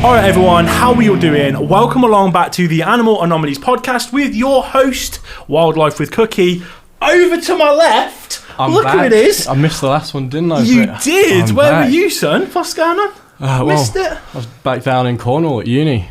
Alright everyone, how are you doing? Welcome along back to the Animal Anomalies podcast with your host, Wildlife with Cookie. Over to my left, look who it is. I missed the last one, didn't I? You did? Where were you, son? What's going on? Missed it? I was back down in Cornwall at uni.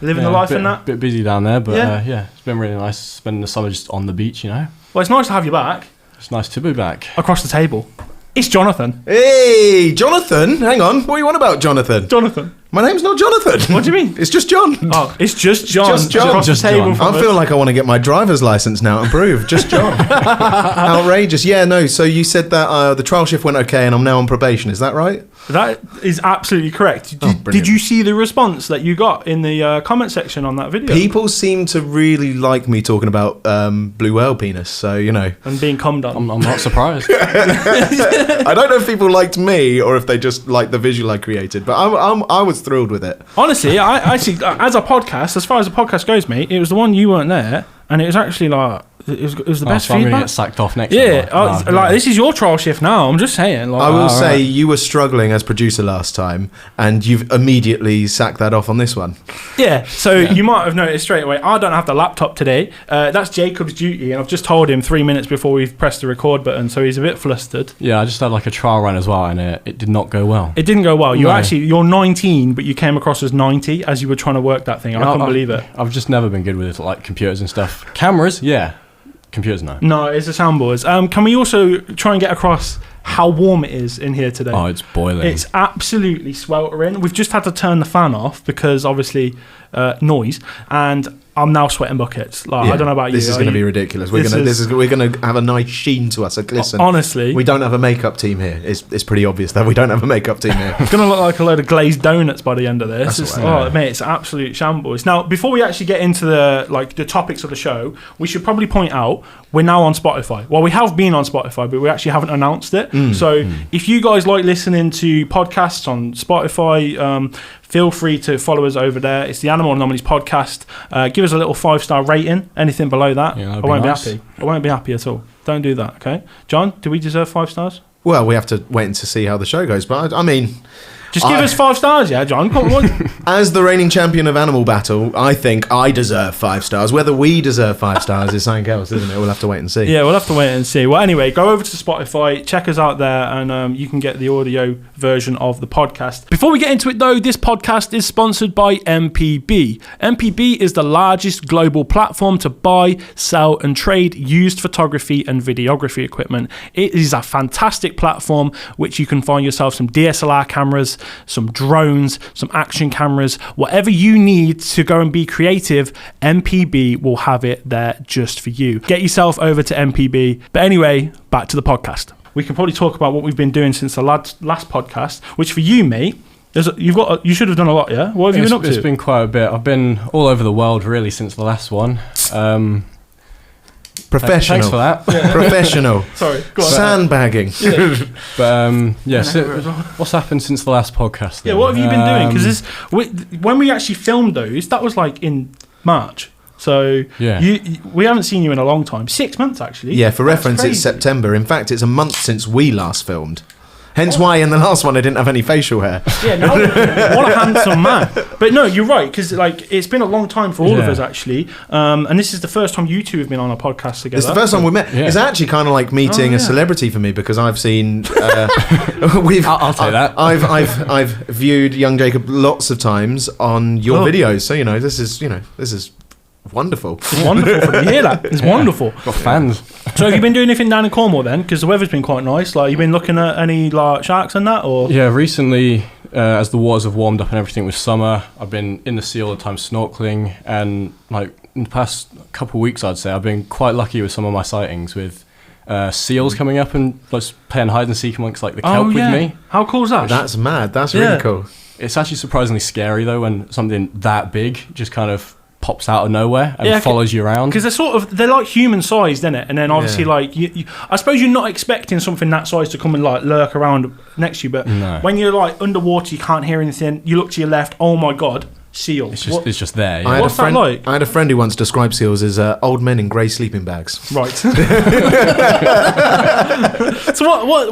Living the life and that? Bit busy down there, but it's been really nice spending the summer just on the beach, you know? Well, it's nice to have you back. It's nice to be back. Across the table, it's Jonathan. Hey, Jonathan! Hang on, what do you want about Jonathan? Jonathan. My name's not Jonathan. What do you mean? It's just John. Oh, it's just John. Just John. Across Just the table John. from I feel like I want to get my driver's license now and prove. Just John. Outrageous. Yeah, no, so you said that the trial shift went okay and I'm now on probation, is that right? That is absolutely correct. Did you see the response that you got in the comment section on that video? People seem to really like me talking about blue whale penis, so, you know. And being cummed on. I'm not surprised. I don't know if people liked me or if they just liked the visual I created, but I was thrilled with it. Honestly, I actually, as a podcast, as far as the podcast goes, mate, it was the one you weren't there, and it was actually like, it was the best so I'm feedback. going to get sacked off next time. Like, this is your trial shift now, I'm just saying. Like, I will say you were struggling as producer last time, and you've immediately sacked that off on this one. Yeah, so you might have noticed straight away, I don't have the laptop today. That's Jacob's duty, and I've just told him 3 minutes before we've pressed the record button, so he's a bit flustered. Yeah, I just had like a trial run as well, and it did not go well. It didn't go well. You're 19, but you came across as 90 as you were trying to work that thing. I couldn't believe it. I've just never been good with like computers and stuff. Cameras, yeah. Computers, no. No, it's the soundboards. Can we also try and get across how warm it is in here today? Oh, it's boiling. It's absolutely sweltering. We've just had to turn the fan off because obviously noise, and I'm now sweating buckets. Like, I don't know about you. This is going to be ridiculous. We're going to have a nice sheen to us, a glisten. Honestly, we don't have a makeup team here. It's pretty obvious that we don't have a makeup team here. It's going to look like a load of glazed donuts by the end of this. Right. Mate, it's absolute shambles. Now, before we actually get into the topics of the show, we should probably point out we're now on Spotify. Well, we have been on Spotify, but we actually haven't announced it. If you guys like listening to podcasts on Spotify, feel free to follow us over there. It's the Animal Anomalies podcast. Give us a little 5-star rating. Anything below that, I won't be happy. I won't be happy at all. Don't do that, okay? John, do we deserve 5 stars? Well, we have to wait to see how the show goes. But I mean, just give us 5 stars, yeah, John. Come on. As the reigning champion of Animal Battle, I think I deserve 5 stars. Whether we deserve 5 stars is something else, isn't it? We'll have to wait and see. Yeah, we'll have to wait and see. Well, anyway, go over to Spotify, check us out there, and you can get the audio version of the podcast. Before we get into it, though, this podcast is sponsored by MPB. MPB is the largest global platform to buy, sell, and trade used photography and videography equipment. It is a fantastic platform which you can find yourself some DSLR cameras, some drones, some action cameras, whatever you need to go and be creative, MPB will have it there just for you. Get yourself over to MPB. But anyway, back to the podcast. We can probably talk about what we've been doing since the last podcast, which for you, mate, you should have done a lot, yeah? What have you been up to? It's been quite a bit. I've been all over the world, really, since the last one. Professional. Thanks for that. Yeah. Professional. Sorry, go on. Sandbagging. Yeah. But what's happened since the last podcast? Then? Yeah, what have you been doing? Because when we actually filmed those, that was like in March. So we haven't seen you in a long time. 6 months, actually. Yeah, for reference, it's September. In fact, it's a month since we last filmed. Hence why in the last one I didn't have any facial hair. Yeah, no, what a handsome man. But no, you're right, because like it's been a long time for all of us, actually. And this is the first time you two have been on a podcast together. It's the first time we met. Yeah. It's actually kind of like meeting a celebrity for me, because I've seen... I'll take that. I've viewed Young Jacob lots of times on your videos. So, this is wonderful. It's wonderful for me to hear that. It's wonderful. Got fans. So have you been doing anything down in Cornwall then? Because the weather's been quite nice. Like, you been looking at any like sharks and that, or? Yeah, recently, as the waters have warmed up and everything with summer, I've been in the sea all the time snorkeling, and like in the past couple of weeks, I'd say I've been quite lucky with some of my sightings with seals coming up and just playing hide and seek amongst like the kelp with me. How cool is that? That's mad. That's really cool. It's actually surprisingly scary though when something that big just kind of pops out of nowhere and follows you around, because they're like human sized, isn't it? And then obviously like you, I suppose you're not expecting something that size to come and like lurk around next to you, but when you're like underwater, you can't hear anything, you look to your left, oh my god, seal. It's just there. Yeah. What's that like? I had a friend who once described seals as old men in grey sleeping bags. Right. So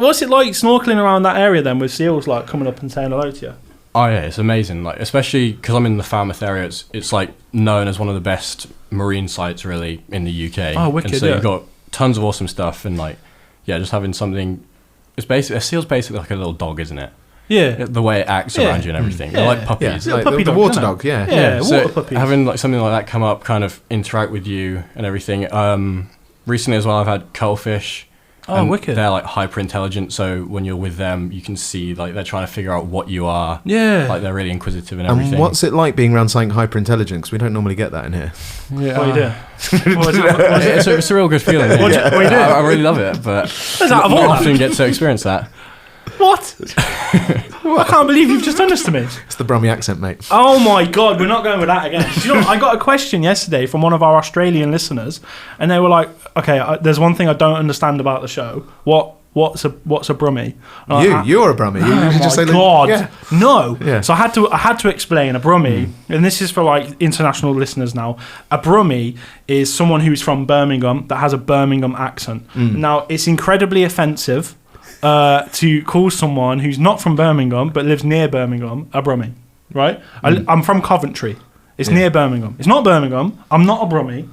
what's it like snorkeling around that area then, with seals like coming up and saying hello to you? Oh yeah, it's amazing. Like especially because I'm in the Falmouth area, it's like known as one of the best marine sites really in the UK. Oh, wicked! And so yeah. you've got tons of awesome stuff, and like just having something. It's basically a seal's basically like a little dog, isn't it? Yeah. The way it acts around you and everything. They're like puppies. Yeah, like puppy the dogs, water isn't it? dog. Yeah. Yeah. So Water puppies. having like something like that come up, kind of interact with you and everything. Recently as well, I've had cuttlefish. Oh, wicked! They're like hyper intelligent, so when you're with them, you can see like they're trying to figure out what you are. Yeah. Like they're really inquisitive and everything. And what's it like being around something hyper intelligent? Because we don't normally get that in here. Yeah. What are you doing? It's a real good feeling. What do you do? I really love it, but Out of all not often that? get to experience that. What? I can't believe you've just done this to me. It's the Brummie accent, mate. Oh my God, we're not going with that again. Do you know what? I got a question yesterday from one of our Australian listeners, and they were like, "Okay, there's one thing I don't understand about the show. What's a Brummie?" You're a Brummie. You Oh should just my say, God, yeah. no! Yeah. So I had to explain a Brummie, and this is for like international listeners now. A Brummie is someone who's from Birmingham that has a Birmingham accent. Now it's incredibly offensive to call someone who's not from Birmingham but lives near Birmingham a Brummie, right? I'm from Coventry. It's near Birmingham. It's not Birmingham. I'm not a Brummie.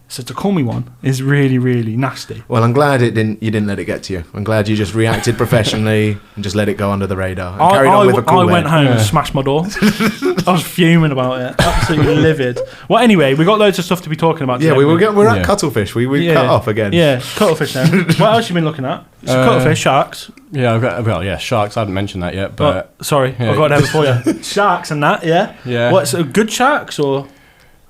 So to call me one is really, really nasty. Well, I'm glad you didn't let it get to you. I'm glad you just reacted professionally and just let it go under the radar. And carried on with a cool I went head. home and smashed my door. I was fuming about it. Absolutely livid. Well, anyway, we got loads of stuff to be talking about today. Yeah, we're at Yeah. cuttlefish. We cut off again. Yeah, cuttlefish now. What else you been looking at? Cuttlefish, sharks. Yeah, sharks. I hadn't mentioned that yet, but Sorry, yeah. I've got it there before you. Sharks and that, yeah? yeah, What's good sharks or?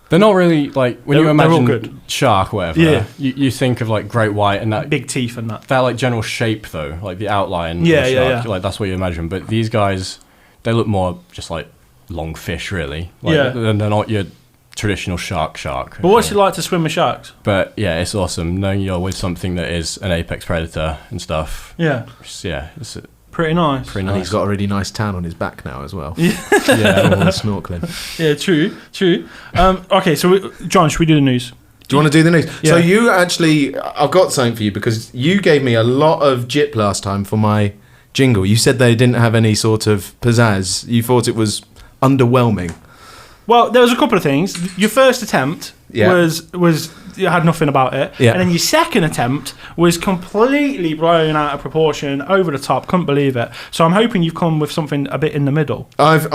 they're not really like when you They're all imagine good. shark or whatever. Yeah. You think of like great white and that Big teeth and that. that like general shape though, like the outline. Yeah, of a yeah, shark, yeah. Like that's what you imagine. But these guys, they look more just like long fish, really. Like, Yeah. they're not your traditional shark. But what's it like to swim with sharks? But yeah, it's awesome knowing you're with something that is an apex predator and stuff. Yeah, It's pretty nice. pretty And nice. he's got a really nice tan on his back now as well. yeah. From all the snorkeling. Yeah, true. Okay, so John, should we do the news? Do you want to do the news? Yeah. So you actually, I've got something for you because you gave me a lot of jip last time for my jingle. You said they didn't have any sort of pizzazz. You thought it was underwhelming. Well, there was a couple of things. Your first attempt Yeah. was you had nothing about it, Yeah. and then your second attempt was completely blown out of proportion, over the top. Couldn't believe it. So I'm hoping you've come with something a bit in the middle. I've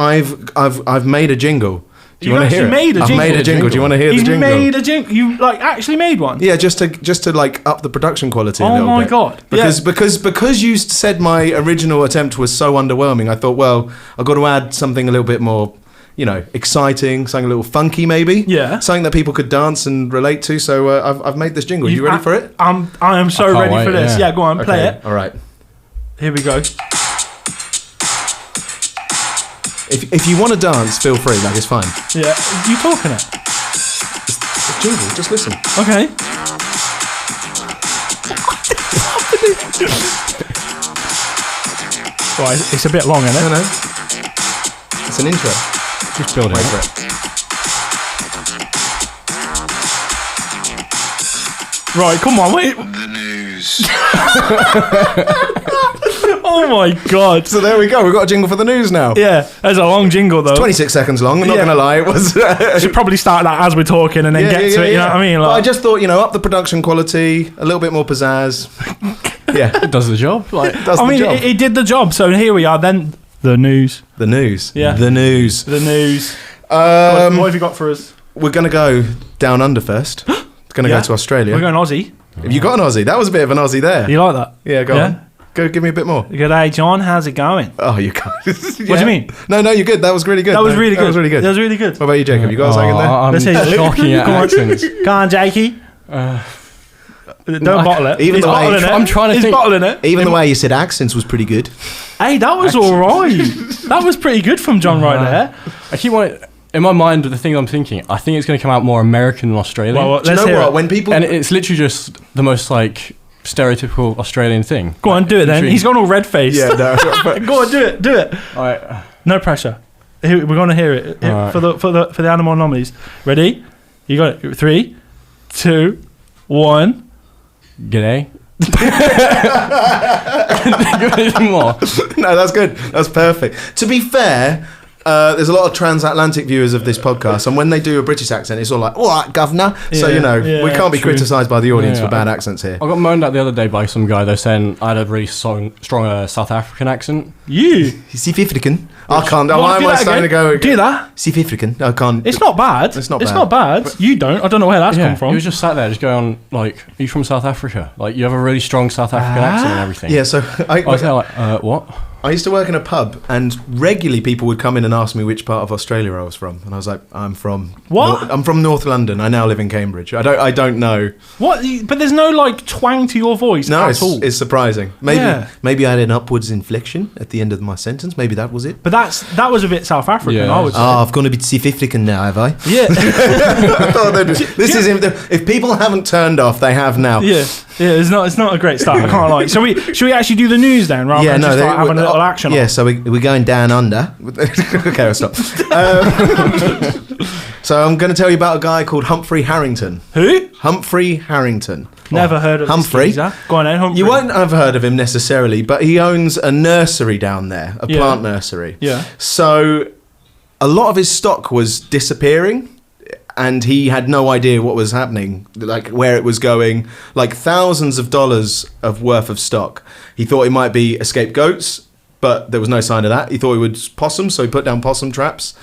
made a jingle. Do you You've want to hear actually it? made a I've jingle. made a jingle. Do you want to hear He's the jingle? made a jingle. You actually made one. Yeah, just to like up the production quality a Oh little my bit. God. Because you said my original attempt was so underwhelming, I thought, well, I've got to add something a little bit more, exciting, something a little funky maybe. Yeah. Something that people could dance and relate to. So I've made this jingle. You ready for it? I am so I can't ready wait, for this. yeah. Yeah, go on, play it. All right. Here we go. If you want to dance, feel free. Like it's fine. Yeah, you talking it? It's a jingle. Just listen. Okay. Right, it's a bit long, isn't it? No. It's an intro. Just build it. Wait up. for it. Right, come on, wait. The news. Oh my God. So there we go. We've got a jingle for the news now. Yeah, there's a long jingle though. 26 seconds long. I'm not Yeah. going to lie. It was. Should probably start that as we're talking and then get to it. You know what I mean? But I Like, just thought, up the production quality, a little bit more pizzazz. Yeah, It does the job. Like does I the mean, job. it did the job. So here we are. Then the news. The news. Yeah. The news. The news. What have you got for us? We're going to go down under first. It's going to Yeah. go to Australia. We're going Aussie. Have you got an Aussie? That was a bit of an Aussie there. You like that? Yeah, go Yeah? on. Go give me a bit more. G'day, John. How's it going? Oh, you can't. What do you mean? No, you're good. That was really good. That was No, really good. That was really good. That was really good. What about you, Jacob? You got something in there? I'm Let's hear it. shocking at Go on. accents. Go on, Jakey. Don't bottle it. even He's the way- bottling it. I'm trying to He's think- bottling it. Even the way you said accents was pretty good. Hey, that was all right. That was pretty good from John right there. I keep wanting. In my mind, the thing I'm thinking, I think it's going to come out more American than Australian. Well, Do you let's know hear what? it. When people... And it's literally just the most like stereotypical Australian thing. Go on, do it then. He's gone all red-faced. Yeah, no. Go on, do it. Alright. No pressure. Here, we're going to hear it Here, Alright. for the animal anomalies. Ready? You got it. 3, 2, 1. G'day. More. No, that's good. That's perfect. To be fair, there's a lot of transatlantic viewers of this podcast, and when they do a British accent, it's all like, all right, governor. So, we can't be criticised by the audience for bad accents here. I got moaned at the other day by some guy. They're saying I had a really strong South African accent. South African? I can't. Why am I starting to go? Do that. South African? I can't. It's not bad. It's not bad. You don't. I don't know where that's come from. He was just sat there, just going, like, are you from South Africa? Like, you have a really strong South African accent and everything. Yeah, so I was there like, what? I used to work in a pub, and regularly people would come in and ask me which part of Australia I was from, and I was like, I'm from I'm from North London. I now live in Cambridge. I don't know what, but there's no like twang to your voice. No, at all. It's surprising. Maybe I had an upwards inflection at the end of my sentence. Maybe that was it. But that was a bit South African. Yeah. I would say. I've gone a bit South African now, have I? Yeah. I thought this is if people haven't turned off, they have now. Yeah. Yeah, it's not a great start. I can't lie. Should we actually do the news then, rather than just like having a little action? Yeah, so we're going down under. Okay, I'll stop. So I'm going to tell you about a guy called Humphrey Harrington. Who? Humphrey Harrington. Never heard of Humphrey. This Go on then, Humphrey. You won't have heard of him necessarily, but he owns a nursery down there, a plant nursery. Yeah. So a lot of his stock was disappearing, and he had no idea what was happening, like where it was going, like thousands of dollars of worth of stock. He thought it might be escaped goats, but there was no sign of that. He thought it was possums, so he put down possum traps.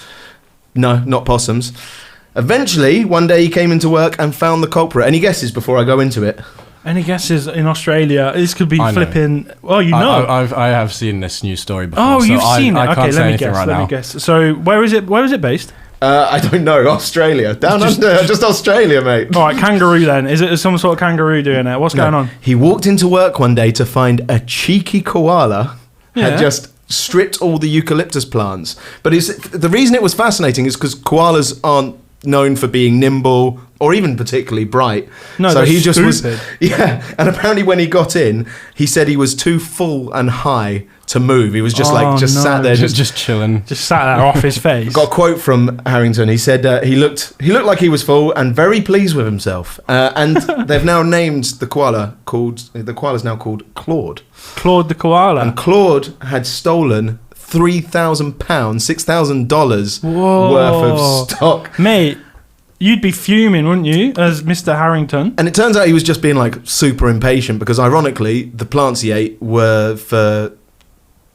No, not possums. Eventually, one day he came into work and found the culprit. Any guesses before I go into it? Any guesses in Australia? This could be flipping... Well, you know. I have seen this news story before. Oh, you've seen it? I Okay, can't say let me anything guess. right Let now. me guess. So, where is it based? I don't know. Australia. Down under. Just Australia, mate. All right, kangaroo then. Is it some sort of kangaroo doing it? What's going on? He walked into work one day to find a cheeky koala had just stripped all the eucalyptus plants. But the reason it was fascinating is because koalas aren't known for being nimble or even particularly bright. No, so he just stupid. was. Yeah, and apparently when he got in, he said he was too full and high to move. He was just sat there, just chilling, just sat there off his face. Got a quote from Harrington. He said he looked like he was full and very pleased with himself. And they've now named the koala is now called Claude. Claude the koala. And Claude had stolen £3,000, $6,000 worth of stock. Mate, you'd be fuming, wouldn't you, as Mr. Harrington? And it turns out he was just being like super impatient because ironically, the plants he ate were for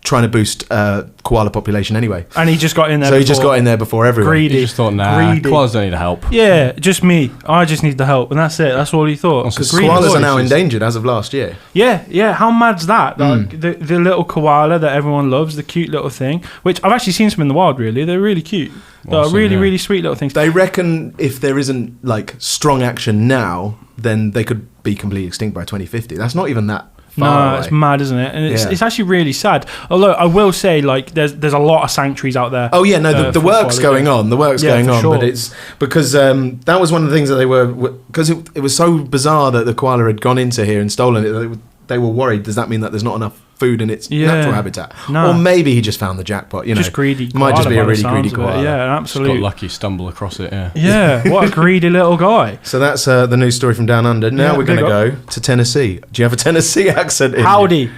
trying to boost koala population anyway. And he just got in there. So he just got in there before everyone. Greedy. He just thought, koalas don't need help. Yeah, just me. I just need the help, and that's it. That's all he thought. Because koalas are now endangered as of last year. Yeah. How mad's that? Like, the little koala that everyone loves, the cute little thing, which I've actually seen some in the wild. Really, they're really cute. They're really sweet little things. They reckon if there isn't like strong action now, then they could be completely extinct by 2050. That's not even that. No, it's mad, isn't it? And it's actually really sad. Although I will say, like, there's a lot of sanctuaries out there. Oh yeah, no, the work's going on. The work's going on, sure. but it's because that was one of the things that they were because it was so bizarre that the koala had gone into here and stolen it. They were worried. Does that mean that there's not enough food in its natural habitat? No. Or maybe he just found the jackpot. You know, just greedy. Might just be a really greedy koala. Yeah, absolutely. Just got lucky, stumble across it. Yeah, what a greedy little guy. So that's the news story from down under. Now we're going to go to Tennessee. Do you have a Tennessee accent? Howdy.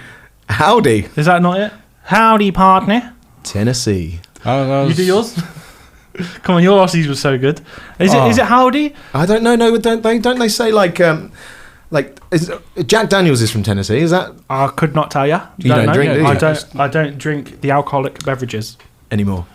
Howdy. Is that not it? Howdy, partner. Tennessee. Oh, you do yours. Come on, your Aussies were so good. Is it howdy? I don't know. No, don't they say like Jack Daniels is from Tennessee? Is that? I could not tell you. You don't drink, do you? I don't drink the alcoholic beverages anymore.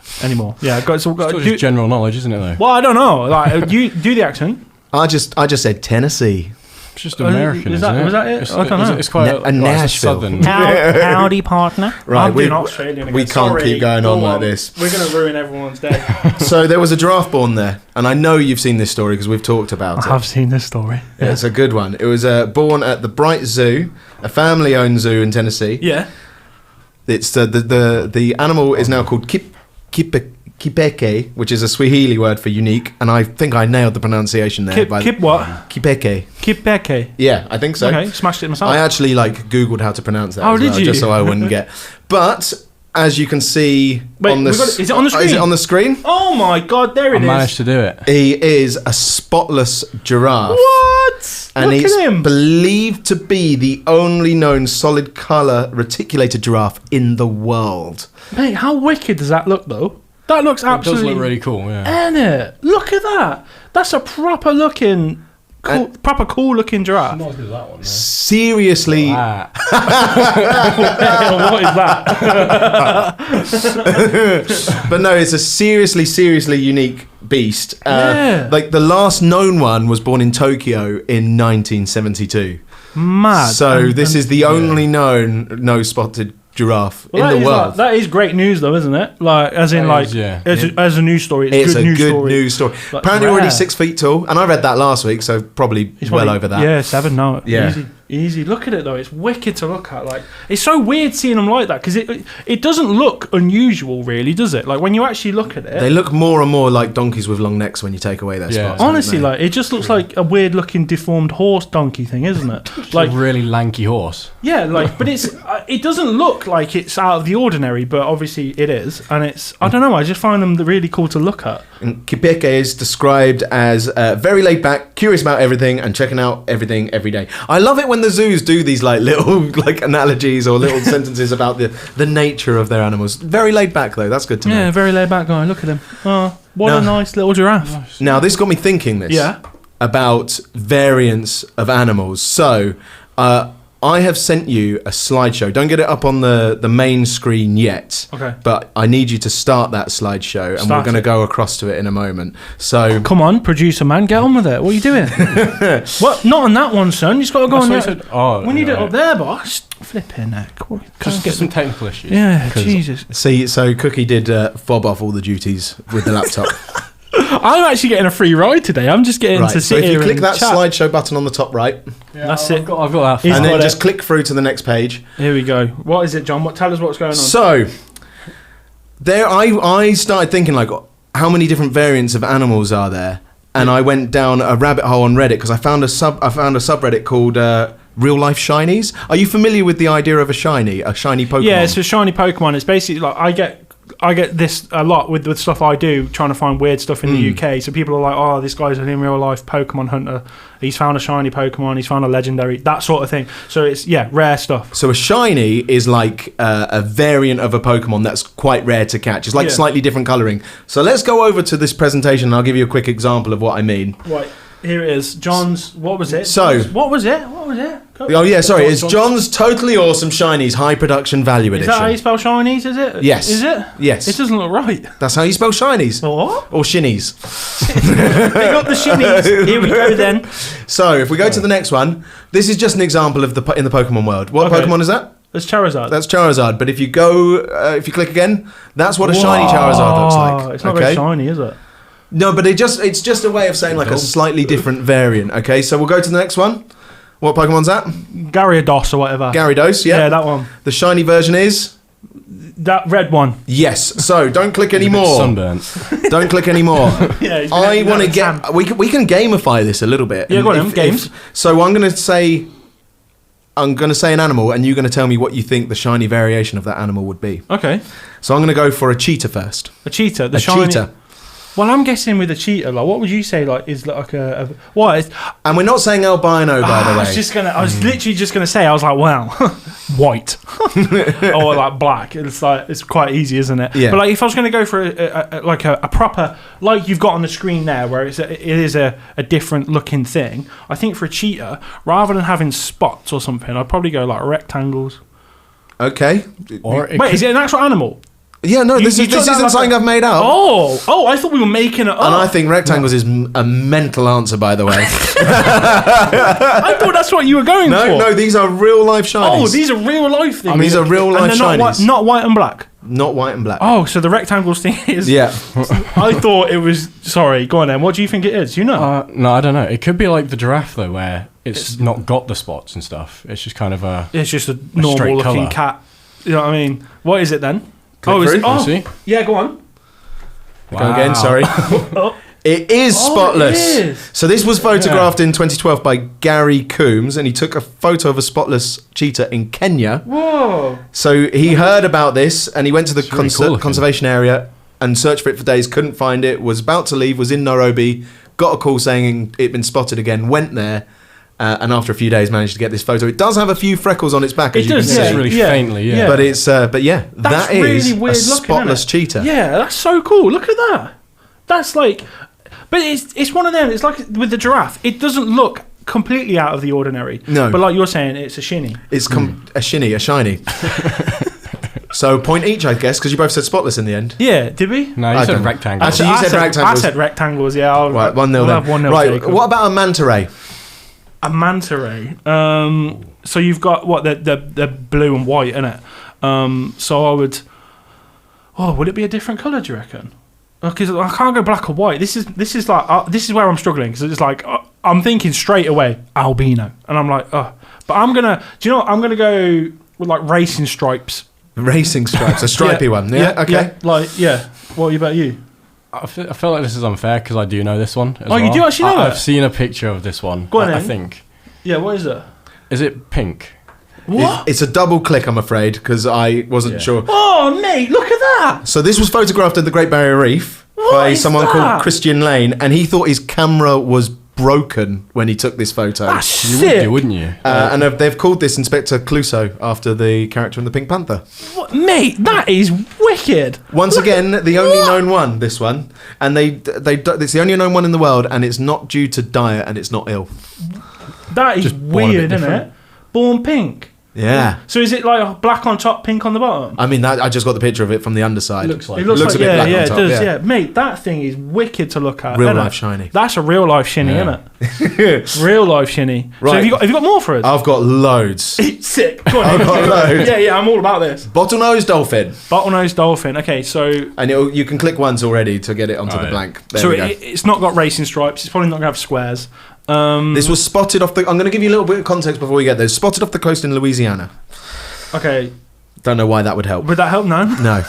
Yeah, it's just general knowledge, isn't it? Though. Well, I don't know. Like, you do the accent. I just said Tennessee. It's just American, was that it? I don't know. It's quite a Nashville. Southern. Howdy, partner. Right, I'm doing Australian again. We can't keep going on like this. We're going to ruin everyone's day. So there was a giraffe born there, and I know you've seen this story because we've talked about it. I have seen this story. Yeah, it's a good one. It was born at the Bright Zoo, a family-owned zoo in Tennessee. Yeah. It's the animal is now called Kipeke, which is a Swahili word for unique, and I think I nailed the pronunciation there. Kip what? Kipeke. Kipeke. Yeah, I think so. Okay, smashed it myself. I actually Googled how to pronounce that. Oh, did you? Just so I wouldn't get. But as you can see on the is it on the screen? Is it on the screen? Oh my God, there it is. I managed to do it. He is a spotless giraffe. What? And Look it's at him. believed to be the only known solid colour reticulated giraffe in the world. Mate, how wicked does that look, though? That looks It does absolutely... look really cool, yeah. Ain't it? Look at that. That's a proper looking... proper cool looking giraffe. Not as good as that one, though. Seriously, What is that? but no, it's a seriously unique beast. Yeah. Like the last known one was born in Tokyo in 1972. Mad. So And- this and- is the only known no-spotted giraffe Well, in that the is world. like- that is great news, though, isn't it? Like, as in, That like, is, yeah. as a news story, It's a good a news good story. news story. Like, Apparently already rare. 6 feet tall, and I read that last week, so probably It's well probably- over that. Yeah, 7 now. Yeah. Easy. Look at it though; it's wicked to look at. Like, it's so weird seeing them like that because it doesn't look unusual, really, does it? Like when you actually look at it, They look more and more like donkeys with long necks when you take away their Yeah. spots. don't honestly, they? like it just looks like a weird-looking deformed horse donkey thing, isn't it? Like Like, a really lanky horse. yeah, like, but it doesn't look like it's out of the ordinary, but obviously it is, and it's I don't know. I just find them really cool to look at. And Kipeke is described as very laid back, curious about everything, and checking out everything every day. I love it when the zoos do these like little like analogies or little sentences about the nature of their animals. Very laid back though. That's good to know. Yeah, very laid back guy. Look at him. Oh, what No. a nice little giraffe. Now this got me thinking this. Yeah. About variants of animals. So I have sent you a slideshow. Don't get it up on the main screen yet. Okay. But I need you to start that slideshow, and we're Start going to it. go across to it in a moment. So Come on, producer man, get on with it. What are you doing? What? Not on that one, son. You just got to go on That's there. what I said. Oh, We need it right. up there, boss. Flipping heck. Just get some technical issues. Yeah, Jesus. see, so Cookie did fob off all the duties with the laptop. I'm actually getting a free ride today. I'm just getting Right. to So sit if here you click and that chat. slideshow button on the top right, Yeah, That's I've it. got that. He's and got then it. just click through to the next page. Here we go. What is it, John? Tell us what's going on. So there, I started thinking like, how many different variants of animals are there? And I went down a rabbit hole on Reddit because I found a subreddit called Real Life Shinies. Are you familiar with the idea of a shiny Pokemon? Yeah, it's a shiny Pokemon. It's basically like I get this a lot with stuff I do, trying to find weird stuff in the UK. So people are like, oh, this guy's an in real life Pokemon hunter. He's found a shiny Pokemon. He's found a legendary, that sort of thing. So it's, rare stuff. So a shiny is like a variant of a Pokemon that's quite rare to catch. It's like Yeah. slightly different colouring. So let's go over to this presentation and I'll give you a quick example of what I mean. Right, here it is. John's, what was it? So- What was it? Go. Oh yeah, sorry, it's John's- John's Totally Awesome Shinies High Production Value Is that how you Edition. spell shinies, is it? Yes. Is it? Yes. It doesn't look right. That's how you spell shinies. What? Or shinies. Pick up the shinies. Here we go then. So if we go to the next one, this is just an example of in the Pokemon world. What Okay. Pokemon is that? There's Charizard. That's Charizard. But if you go, if you click again, that's what a shiny Charizard looks like. It's not very shiny, is it? No, but it's just a way of saying like a slightly different variant. Okay, so we'll go to the next one. What Pokemon's that? Gyarados or whatever. Gyarados, yeah. Yeah, that one. The shiny version is? That red one. Yes. So don't click anymore. Sunburnt. Don't click anymore. Yeah, I want to get. We can gamify this a little bit. Yeah, And go on then, games. So I'm going to say an animal, and you're going to tell me what you think the shiny variation of that animal would be. Okay. So I'm going to go for a cheetah first. A cheetah. The A shiny. cheetah. Well, I'm guessing with a cheetah, like, what would you say, like, is like a what? Is, And we're not saying albino, by the way. I was literally just gonna say, I was like, wow, white or like black. It's quite easy, isn't it? Yeah. But like, if I was gonna go for a proper, like you've got on the screen there, where it is a different looking thing. I think for a cheetah, rather than having spots or something, I'd probably go like rectangles. Okay. Or it Wait, could- is it an actual animal? Yeah, no, this you took that isn't like something I've made up. Oh, I thought we were making it up. And I think rectangles is a mental answer, by the way. I thought that's what you were going for. No, these are real life shinies. Oh, these are real life things. These are real And life they're not shinies. not white and black. Not white and black. Oh, so the rectangles thing is. Yeah. I thought it was. Sorry, go on then. What do you think it is? You know. No, I don't know. It could be like the giraffe though, where it's not got the spots and stuff. It's just kind of a. It's just a normal straight looking colour. cat. You know what I mean? What is it then? Click is through. it? Oh, See? yeah. Go on. Go again, sorry. Oh, It is spotless. it is. So this was photographed in 2012 by Gary Coombs, and he took a photo of a spotless cheetah in Kenya. Whoa. So he heard about this, and he went to the It's really cool looking. conservation area and searched for it for days, couldn't find it, was about to leave, was in Nairobi, got a call saying it'd been spotted again, went there, and after a few days managed to get this photo. It does have a few freckles on its back, as It you does, can Just see. really Yeah. faintly, yeah. Yeah. But it's That's that is really weird a looking, spotless isn't it? cheetah. Yeah, that's so cool. Look at that. That's like, but it's one of them. It's like with the giraffe. It doesn't look completely out of the ordinary. No. But like you're saying, it's a shinny. It's a shiny. So point each, I guess, because you both said spotless in the end. Yeah, did we? No, you I said don't know. rectangle. Actually, you said rectangles. I said rectangles. Yeah. Right, 1-0 we'll then. have 1-0 Right, Jacob. what about a manta ray? A manta ray. So you've got what the blue and white in it. So I would. Oh, would it be a different colour? Do you reckon? Because I can't go black or white. This is like this is where I'm struggling because it's like I'm thinking straight away albino, and I'm like, oh. But I'm gonna. Do you know what? I'm gonna go with like racing stripes. Racing stripes, a stripy one. Yeah, okay. Yeah. What about you? I feel like this is unfair because I do know this one. As Oh, you well. do actually know it? I've seen a picture of this one. Go on I then. think. Yeah. What is it? Is it pink? What? It's a double click, I'm afraid, because I wasn't sure. Oh, mate, look at that. So this was photographed at the Great Barrier Reef What by is someone that? called Christian Lane, and he thought his camera was broken when he took this photo. That's You would sick. do, wouldn't you? And they've called this Inspector Clouseau after the character in the Pink Panther. What, mate, that is wicked. Once again, the only known one, this one. And it's the only known one in the world, and it's not due to diet, and it's not ill. That is Just born a bit weird, isn't different. it? Born pink. Yeah. So is it like black on top, pink on the bottom? I mean, I just got the picture of it from the underside. Looks like It looks looks like a bit black on it top, does. yeah. Yeah. Mate, that thing is wicked to look at. Real isn't life it? shiny. That's a real life shinny, Yeah. isn't it? Real life shinny. So Right. have you got more for us? I've got loads. It's sick. Go on, I've got loads. Yeah, I'm all about this. Bottlenose dolphin. Bottlenose dolphin. Okay, so And you can click once already to get it onto the Right. blank. There we go. it's not got racing stripes. It's probably not gonna have squares. This was spotted off the... I'm going to give you a little bit of context before we get there. Spotted off the coast in Louisiana. Okay, Don't know why that would help. would that help? No. No.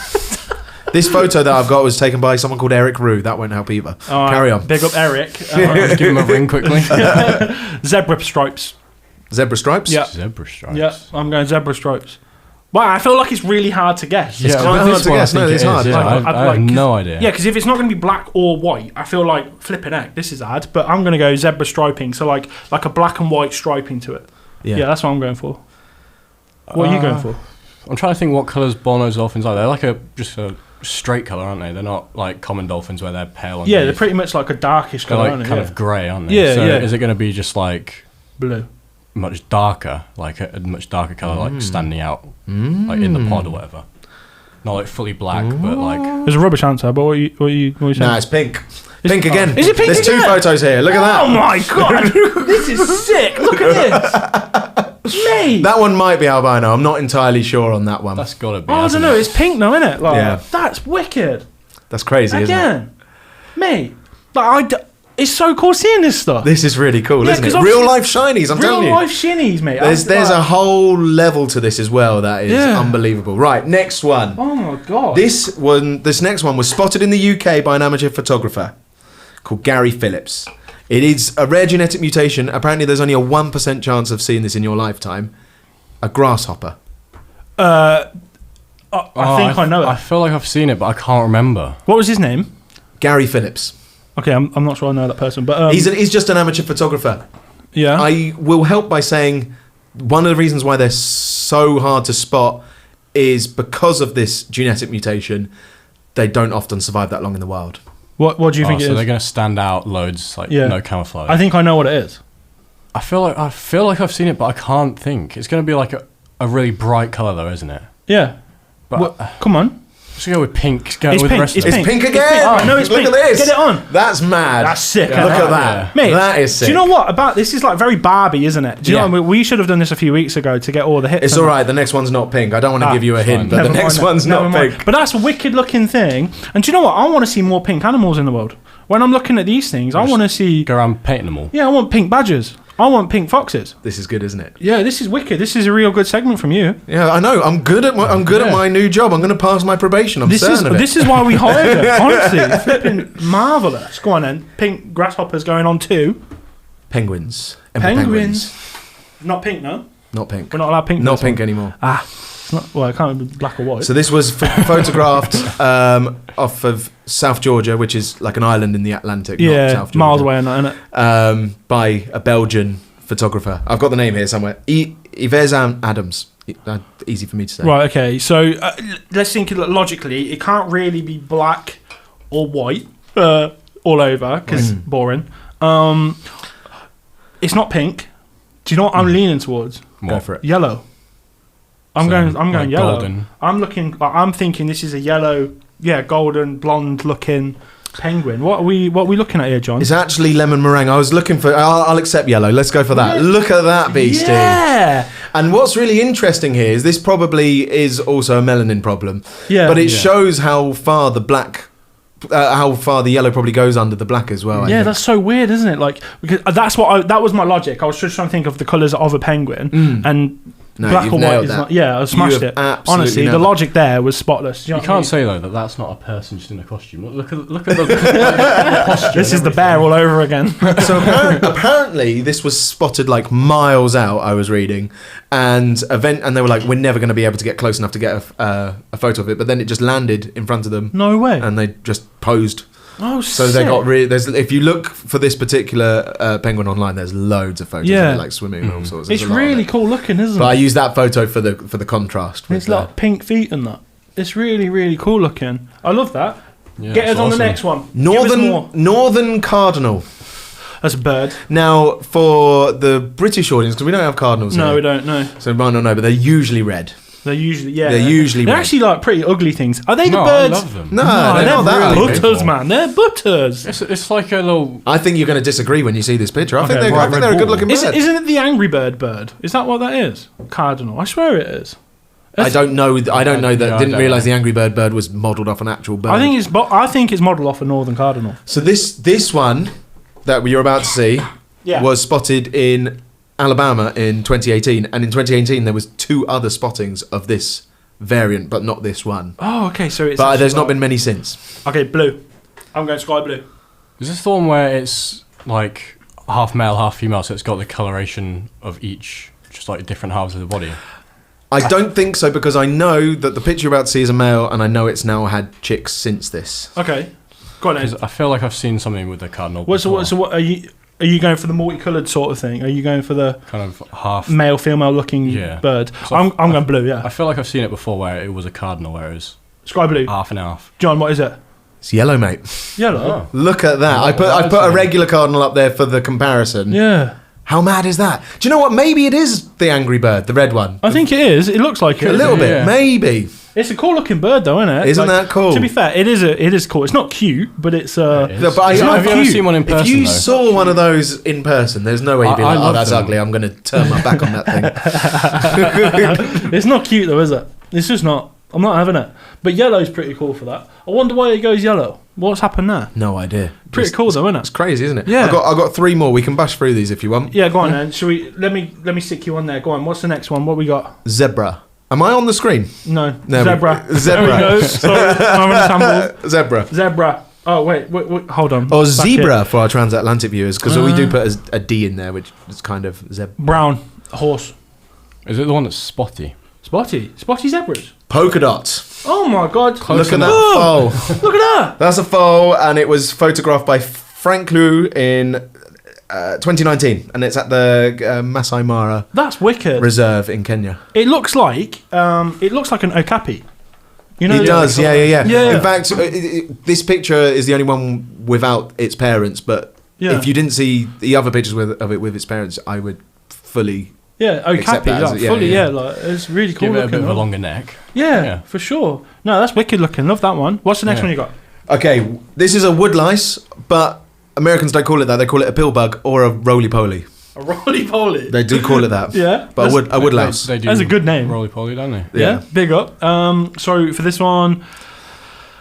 This photo that I've got was taken by someone called Eric Rue. That won't help either. All right, Carry on. Big up Eric. Just give him a ring quickly. Zebra stripes. Zebra stripes? Yeah. Zebra stripes. Yeah, I'm going zebra stripes. Wow, I feel like it's really hard to guess. Yeah, quite with hard this to one, guess. I think No, it's it is, hard. yeah. Like, I I'd have like- no idea. Yeah, because if it's not going to be black or white, I feel like flipping heck, this is hard. But I'm going to go zebra striping, so like a black and white striping to it. Yeah, that's what I'm going for. What are you going for? I'm trying to think what colours bottlenose dolphins are. They're like just a straight colour, aren't they? They're not like common dolphins where they're pale. Yeah, they're underneath. pretty much like a darkish They're colour, like aren't they? kind Yeah. of grey, aren't they? Yeah, so yeah. is it going to be just like Blue. much darker, like a much darker colour, like standing out, like in the pod or whatever? Not like fully black, but like There's a rubbish answer, but what are you saying? Nah, it's pink. Pink again. Is it pink There's two again? photos here. Look at Oh that. my god, this is sick! Look at this, mate. That one might be albino. I'm not entirely sure on that one. that's got to be. Oh, I don't hasn't know. it? It's pink now, isn't it? Like, Yeah. That's wicked. That's crazy, isn't it? Again, mate. Like it's so cool seeing this stuff. This is really cool, Yeah, isn't it? 'cause Real obviously- life shinies, I'm Real telling you. life shinnies, mate. There's a whole level to this as well that is Yeah. unbelievable. Right, next one. Oh my god. This next one was spotted in the UK by an amateur photographer called Gary Phillips. It is a rare genetic mutation. Apparently there's only a 1% chance of seeing this in your lifetime. A grasshopper. I think I know it. I feel like I've seen it, but I can't remember. What was his name? Gary Phillips. Okay, I'm not sure I know that person, but He's just an amateur photographer. yeah. I will help by saying one of the reasons why they're so hard to spot is because of this genetic mutation. They don't often survive that long in the wild. What do you think it so is? they're going to stand out loads, like Yeah. no camouflage. I think I know what it is. I feel like I've seen it, but I can't think. It's going to be like a really bright colour, though, isn't it? Yeah. But Well, come on. let's go with pink. Go It's with pink, the rest it's of it. It's pink It's again. pink. Oh, no, it's Look pink. at this. Get it on. That's mad. That's sick. Look at Yeah. that. Mate, that is sick. do you know what about this? Is like very Barbie, isn't it? Do you know Yeah. what I mean? We should have done this a few weeks ago to get all the hits. It's on all it. right. The next one's not pink. I don't want to give you a it's hint, fine. but Never the next mind one's that. Never not mind. pink. But that's a wicked looking thing. And do you know what? I want to see more pink animals in the world. When I'm looking at these things, I want to see. Go around painting them all. Yeah, I want pink badgers. I want pink foxes. This is good, isn't it? Yeah, this is wicked. This is a real good segment from you. Yeah, I know. I'm good at my new job. I'm going to pass my probation. I'm certain of it. This is why we hired her. Honestly, flipping marvelous. Go on then. Pink grasshoppers going on too. Penguins. Emperor Penguins. Not pink, no. Not pink. We're not allowed pink. for Not this one. pink anymore. It's not. Well, it can't be black or white. So this was photographed off of South Georgia, which is like an island in the Atlantic. not yeah, South Georgia. miles away on that, innit? By a Belgian photographer. I've got the name here somewhere. Yves Adams. Easy for me to say. Right, okay. So let's think logically. It can't really be black or white all over because boring. It's not pink. Do you know what I'm leaning towards? Go for it. Yellow. I'm going like yellow. golden. I'm thinking this is a yellow, golden, blonde looking penguin. What are we looking at here, John? It's actually lemon meringue. I was looking for. I'll accept yellow. Let's go for that. Yeah. Look at that beastie. Yeah. And what's really interesting here is this probably is also a melanin problem. Yeah. But it shows how far the black. How far the yellow probably goes under the black as well. I think. That's so weird, isn't it? Like, because that was my logic. I was just trying to think of the colours of a penguin, and No, black you've or white nailed is that. not. Yeah, I smashed have it. absolutely Honestly, nailed the that. logic there was spotless. You know what I can't mean? say though that that's not a person just in a costume. Look at the posture. This is the bear all over again. So apparently this was spotted like miles out. I was reading, and they were like, "We're never going to be able to get close enough to get a photo of it." But then it just landed in front of them, No way. and they just posed. Oh, So they got if you look for this particular penguin online, there's loads of photos of it, like swimming and all sorts. There's It's a lot of really it. cool looking, isn't But I it? use that photo for the contrast. It's like pink feet and that. It's really, really cool looking. I love that. Yeah, Get us it's on the awesome. next one. Give us more. Northern cardinal. That's a bird. Now, for the British audience, because we don't have cardinals No, here, we don't know. so we might not know, but they're usually red. They're usually They're usually They're red. actually like pretty ugly things. Are they the No, I birds? love them. No, they're they're not that really ugly. butters, man. They're butters. It's like a little. I think you're going to disagree when you see this picture. I think Okay, they're, I think red they're a ball. good-looking bird. Isn't it the Angry Bird? Is that what that is? Cardinal. I swear it is. I don't know. I don't know that. Yeah, I Didn't don't realise know. the Angry Bird was modelled off an actual bird. I think it's modelled off a Northern Cardinal. so. This one that you're about to see was spotted in Alabama in 2018, and in 2018 there was 2 other spottings of this variant, but not this one. Oh, okay. So it's. But there's actually not been many since. Okay, blue. I'm going sky blue. Is this the one where it's like half male, half female, so it's got the coloration of each, just like different halves of the body? I don't think so, because I know that the picture you're about to see is a male, and I know it's now had chicks since this. Okay. Go on then. 'Cause I feel like I've seen something with the cardinal. What are you? Are you going for the multicoloured sort of thing? Are you going for the kind of half male, female looking Yeah. bird? So I'm going blue. Yeah. I feel like I've seen it before where it was a cardinal, where it was Sky blue. half and half. John, what is it? It's yellow, mate. Yellow. Look at that. Oh, I put that's a nice. regular cardinal up there for the comparison. Yeah. How mad is that? Do you know what? Maybe it is the Angry Bird, the red one. I think it is. It looks like it. A little bit, Yeah. maybe. It's a cool looking bird, though, isn't it? Isn't that cool? To be fair, it is cool. It's not cute, but it's It is. But I- Have you ever cute. seen one in person? If you though? saw one of those in person, there's no way you'd be I like, oh, love that's them. ugly. I'm going to turn my back on that thing. it's not cute though, is it? It's just not. I'm not having it. But yellow's pretty cool for that. I wonder why it goes yellow. What's happened there? No idea. Pretty cool though, isn't It's it? crazy, isn't it? Yeah. I got 3 more. We can bash through these if you want. Yeah, go on then. Shall we? Let me stick you on there. Go on. What's the next one? What we got? Zebra. Am I on the screen? No. There Zebra. we- Zebra. There we go. Sorry, I'm in a sample. Zebra. Zebra. Oh wait, hold on. Or Back zebra for our transatlantic viewers, because we do Uh. put a D in there, which is kind of zebra. here. Brown horse. Is it the one that's spotty? Spotty zebras. Polka dots. Oh my god! Look at that Oh, foal. look at that. That's a foal, and it was photographed by Frank Liu in 2019, and it's at the Masai Mara That's wicked. Reserve in Kenya. It looks like an okapi. You know, It does, yeah. Yeah. In fact, this picture is the only one without its parents, but Yeah. if you didn't see the other pictures of it with its parents, I would fully... Yeah, Accept okapi. that as Like, a- yeah, fully, yeah. like it's really cool Give it a looking. bit of a though. longer neck. Yeah, Yeah. for sure. No, that's wicked looking. Love that one. What's the next Yeah. one you got? Okay, this is a woodlice, but Americans don't call it that. They call it a pillbug or a roly-poly. A roly poly. They do call it that. Yeah, But that's- a woodlouse. They do That's a good name. roly-poly, don't they? Yeah, big up. So for this one,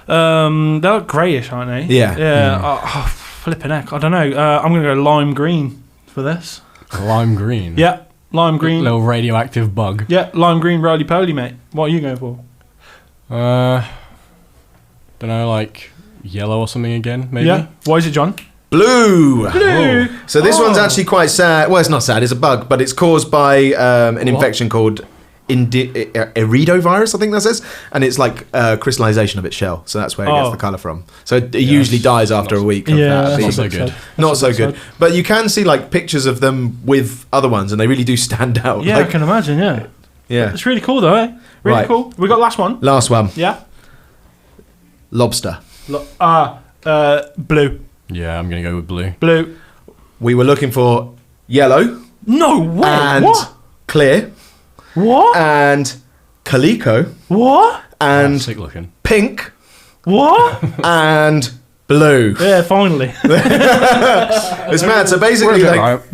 they're greyish, aren't they? Yeah. Yeah. Oh, flipping heck. I don't know. I'm gonna go lime green for this. Lime green. Yeah, lime green. Little radioactive bug. Yeah, lime green roly poly, mate. What are you going for? Don't know, like yellow or something again, maybe? Yeah. Why is it, John? Blue. Blue. So this Oh. one's actually quite sad. Well, it's not sad. It's a bug, but it's caused by an infection called iridovirus, I think that says, and it's like crystallization of its shell, so that's where it gets the colour from. So it usually dies after a week of that. Not so good. Not so good. But you can see like pictures of them with other ones, and they really do stand out. Yeah, like, I can imagine. Yeah. Yeah. It's really cool though, eh? Really Right. cool. We got last one. Last one. Yeah. Lobster. Blue. Yeah, I'm going to go with blue. Blue. We were looking for yellow. No way. And What? clear. What? And calico. What? And Sick looking. pink. What? And blue. Yeah, finally. It's mad. So basically, like,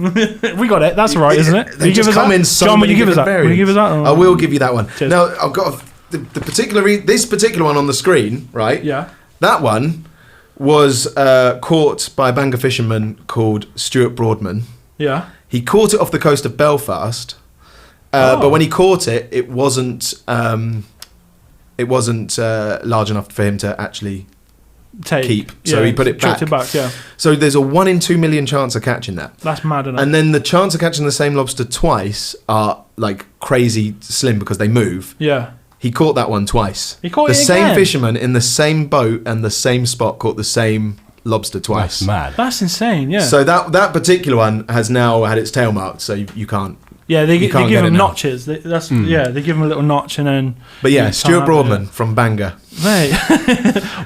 We got it. That's all right, isn't it? they just come in so John, will many you give us that? different Will you give us that? variants. I will give you that one. Cheers. Now, I've got the particular this particular one on the screen, right? Yeah. That one was caught by a Bangor fisherman called Stuart Broadman. Yeah. He caught it off the coast of Belfast, but when he caught it, it wasn't large enough for him to actually keep. So he put it back. Chucked it back, yeah. So there's a 1 in 2 million chance of catching that. That's mad enough. And then the chance of catching the same lobster twice are like crazy slim because they move. Yeah. He caught that one twice. He caught the it same again? fisherman in the same boat and the same spot caught the same lobster twice. That's mad. That's insane, yeah. So that particular one has now had its tail marked, so you can't. Yeah, they You give can't get them it now. notches. Yeah, they give them a little notch and then... But yeah, you Stuart can't have Broadman it. from Bangor. Mate,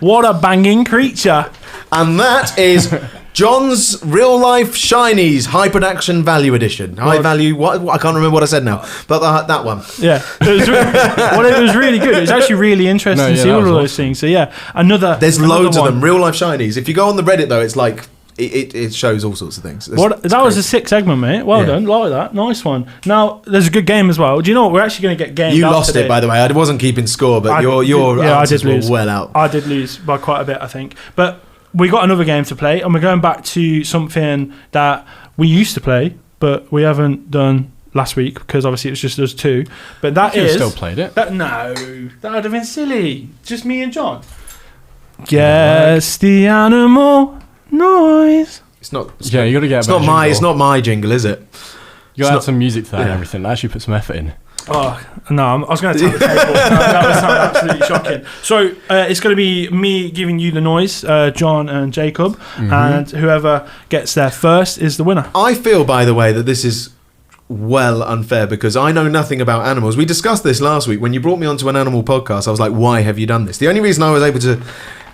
what a banging creature. And that is John's Real Life Shinies High Production Value Edition. High value, what I can't remember what I said now, but that one. Yeah. It was really good. It was actually really interesting to see all of those things. So yeah, There's another loads one. of them, Real Life Shinies. If you go on the Reddit though, it's like, it shows all sorts of things. That was a sick segment, mate. Well done. Like that. Nice one. Now, there's a good game as well. Do you know what? We're actually going to get gamed You up lost today. it, by the way. I wasn't keeping score, but your I answers did lose. were well out. I did lose by quite a bit, I think. But we got another game to play, and we're going back to something that we used to play, but we haven't done last week because obviously it was just us two. But that You is still played it. no, that would have been silly. Just me and John. Guess the animal noise. It's not. Yeah, you got to get. It's not my jingle, is it? You got to add some music to that and everything. Actually, put some effort in. Oh no! I was going to tap the table. That would sound absolutely shocking. So it's going to be me giving you the noise, John and Jacob, and whoever gets there first is the winner. I feel, by the way, that this is well unfair because I know nothing about animals. We discussed this last week when you brought me onto an animal podcast. I was like, "Why have you done this?" The only reason I was able to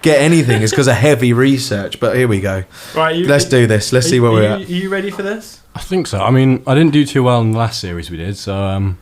get anything is because of heavy research. But here we go. Right, let's do this. Let's see where we're at. Are you ready for this? I think so. I mean, I didn't do too well in the last series we did, so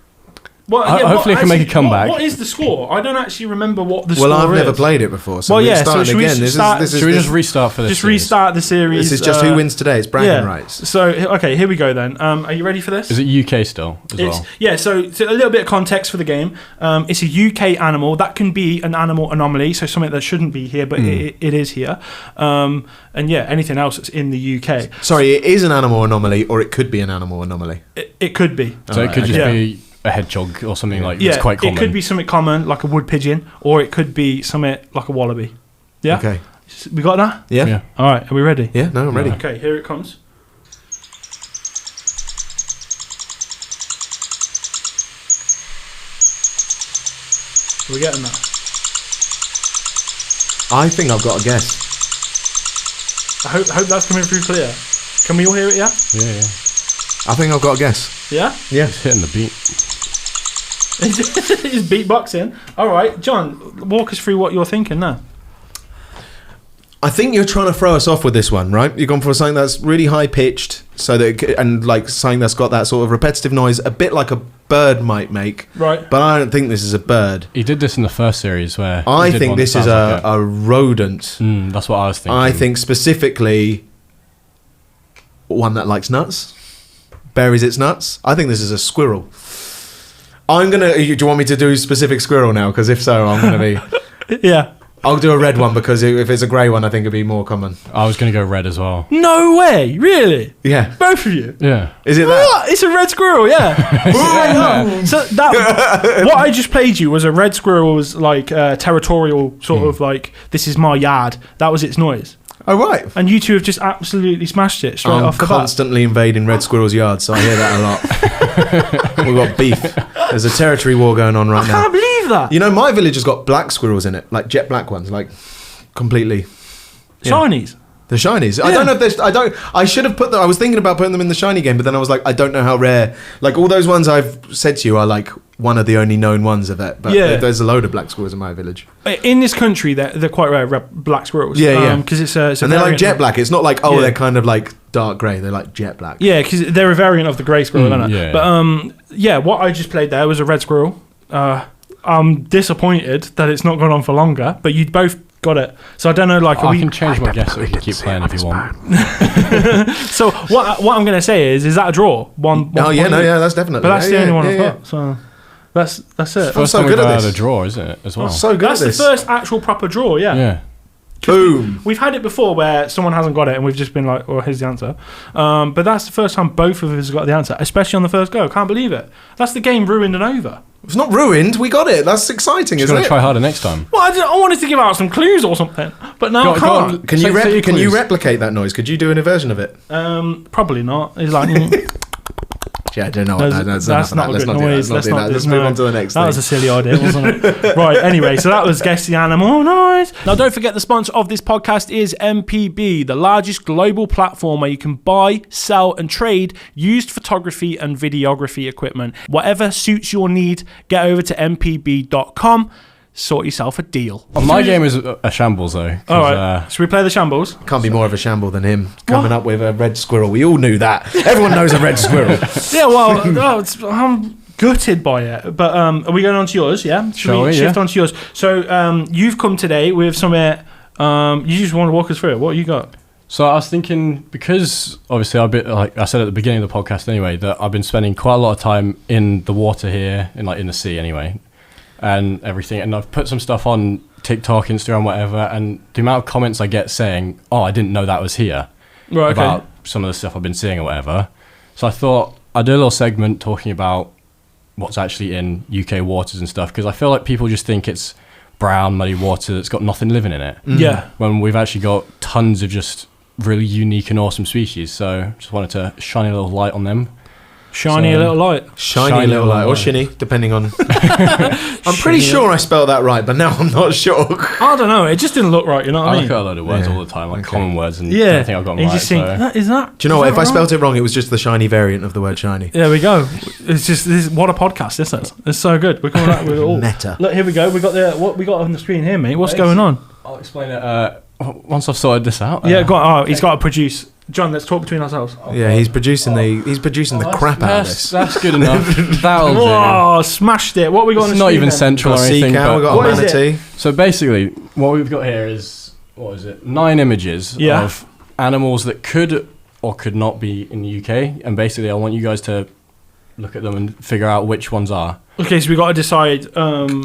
Well, hopefully I can make a comeback. What is the score? I don't actually remember what the score is. Well, I've never played it before, so we're starting should we again. should we just restart for this? Just restart the series. This is just who wins today. It's bragging rights. So, okay, here we go then. Are you ready for this? Is it UK still as well? Yeah, so a little bit of context for the game. It's a UK animal. That can be an animal anomaly, so something that shouldn't be here, but it is here. And yeah, anything else that's in the UK. Sorry, it is an animal anomaly, or it could be an animal anomaly. It could be. So it could just be a hedgehog or something like that's quite common. It could be something common, like a wood pigeon, or it could be something like a wallaby. Yeah? Okay. We got that? Yeah. All right, are we ready? Yeah, no, I'm ready. Okay, here it comes. Are we getting that? I think I've got a guess. I hope that's coming through clear. Can we all hear it, yeah? Yeah. I think I've got a guess. Yeah? Yeah. It's hitting the beat. He's beatboxing. All right, John, walk us through what you're thinking now. I think you're trying to throw us off with this one, right? You've gone for something that's really high pitched, so that and like something that's got that sort of repetitive noise, a bit like a bird might make. Right. But I don't think this is a bird. He did this in the first series where I think this is a rodent. That's what I was thinking. I think specifically one that likes nuts, buries its nuts. I think this is a squirrel. Do you want me to do specific squirrel now? Because if so, I'm going to be... Yeah. I'll do a red one because if it's a grey one, I think it'd be more common. I was going to go red as well. No way, really? Yeah. Both of you? Yeah. Is it What? It's a red squirrel, yeah. So what I just played you was a red squirrel was like territorial, sort of like, this is my yard. That was its noise. Oh, right. And you two have just absolutely smashed it straight I'm off the bat. constantly invading red squirrels' yards, so I hear that a lot. We've got beef. There's a territory war going on right I now. can't believe that. You know, my village has got black squirrels in it, like jet black ones, like completely. Shinies. The shinies. I Yeah. don't know if there's. I should have put them. I was thinking about putting them in the shiny game, but then I was like, I don't know how rare. Like all those ones I've said to you are like one of the only known ones of it. But Yeah. there's a load of black squirrels in my village. In this country, they're quite rare, black squirrels. Yeah, yeah. Because it's a And they're like variant jet of- black. It's not like Yeah. they're kind of like dark grey. They're like jet black. Yeah, because they're a variant of the grey squirrel, aren't they? yeah. But yeah, what I just played there was a red squirrel. I'm disappointed that it's not gone on for longer, but you both got it. So I don't know, like, I can change my guess so we can keep playing if you want. So what I'm going to say is that a draw? One Oh yeah, point? no, yeah, that's definitely. But that's the yeah, only one yeah, I've yeah. got. So that's it. I'm First so time good we've at had this. a draw, isn't it, as well? So good That's at the this. first actual proper draw, yeah. Yeah. Boom. We've had it before where someone hasn't got it and we've just been like, oh, here's the answer. But that's the first time both of us got the answer, especially on the first go. Can't believe it. That's the game ruined and over. It's not ruined. We got it. That's exciting, Just isn't got to it? try harder next time. Well, I wanted to give out some clues or something, but now I Go on, can't. Can you Say your can you clues. replicate that noise? Could you do a version of it? Probably not. It's like... Yeah, I don't know. That's not a Let's good not do that. noise. Let's not do that. Let's move on to the next That thing. was a silly idea, wasn't it? Right, anyway, so that was Guess the Animal. Nice. Now, don't forget the sponsor of this podcast is MPB, the largest global platform where you can buy, sell, and trade used photography and videography equipment. Whatever suits your need, get over to mpb.com. Sort yourself a deal. Well, my game is a shambles, though. 'cause, All right, should we play the shambles? Can't be more of a shamble than him coming up with a red squirrel. We all knew that. Everyone knows a red squirrel. Yeah, well, I'm gutted by it. But are we going on to yours? Yeah. Shall we? shift Yeah. on to yours? So you've come today with something. You just want to walk us through it. What you got? So I was thinking, because obviously like I said at the beginning of the podcast anyway, that I've been spending quite a lot of time in the water here, in the sea anyway, and everything. And I've put some stuff on TikTok, Instagram, whatever, and the amount of comments I get saying, "Oh, I didn't know that was here," Right. Okay. about some of the stuff I've been seeing or whatever. So I thought I'd do a little segment talking about what's actually in UK waters and stuff, because I feel like people just think it's brown, muddy water that's got nothing living in it, Yeah. when we've actually got tons of just really unique and awesome species. So just wanted to shine a little light on them. Shiny So- little light. Shiny little light. Or shinny, depending on... I'm pretty sure I spelled that right, but now I'm not sure. I don't know. It just didn't look right. You know what I I look mean? at a load of words Yeah. all the time, like Okay. common words, and I Yeah. don't think I've got And them you right. just think, So. is that? Do you know what? is If that I right? spelled it wrong, it was just the shiny variant of the word shiny. There we go. It's just what a podcast this is. It's so good. We're coming out with it all. Meta. Look, here we go. We got what we got on the screen here, mate. What's going on? I'll explain it once I've sorted this out. Yeah, go on. Oh, he's got to produce. John, let's talk between ourselves. Yeah, he's producing the crap out of this. That's good enough. That'll do. Whoa, smashed it. What we got on It's the not screen even then? central Got or a anything. sea cow, we But got What a is it? manatee. so basically, what we've got here is 9 images Yeah. of animals that could or could not be in the UK, and basically, I want you guys to look at them and figure out which ones are. Okay, so we got to decide.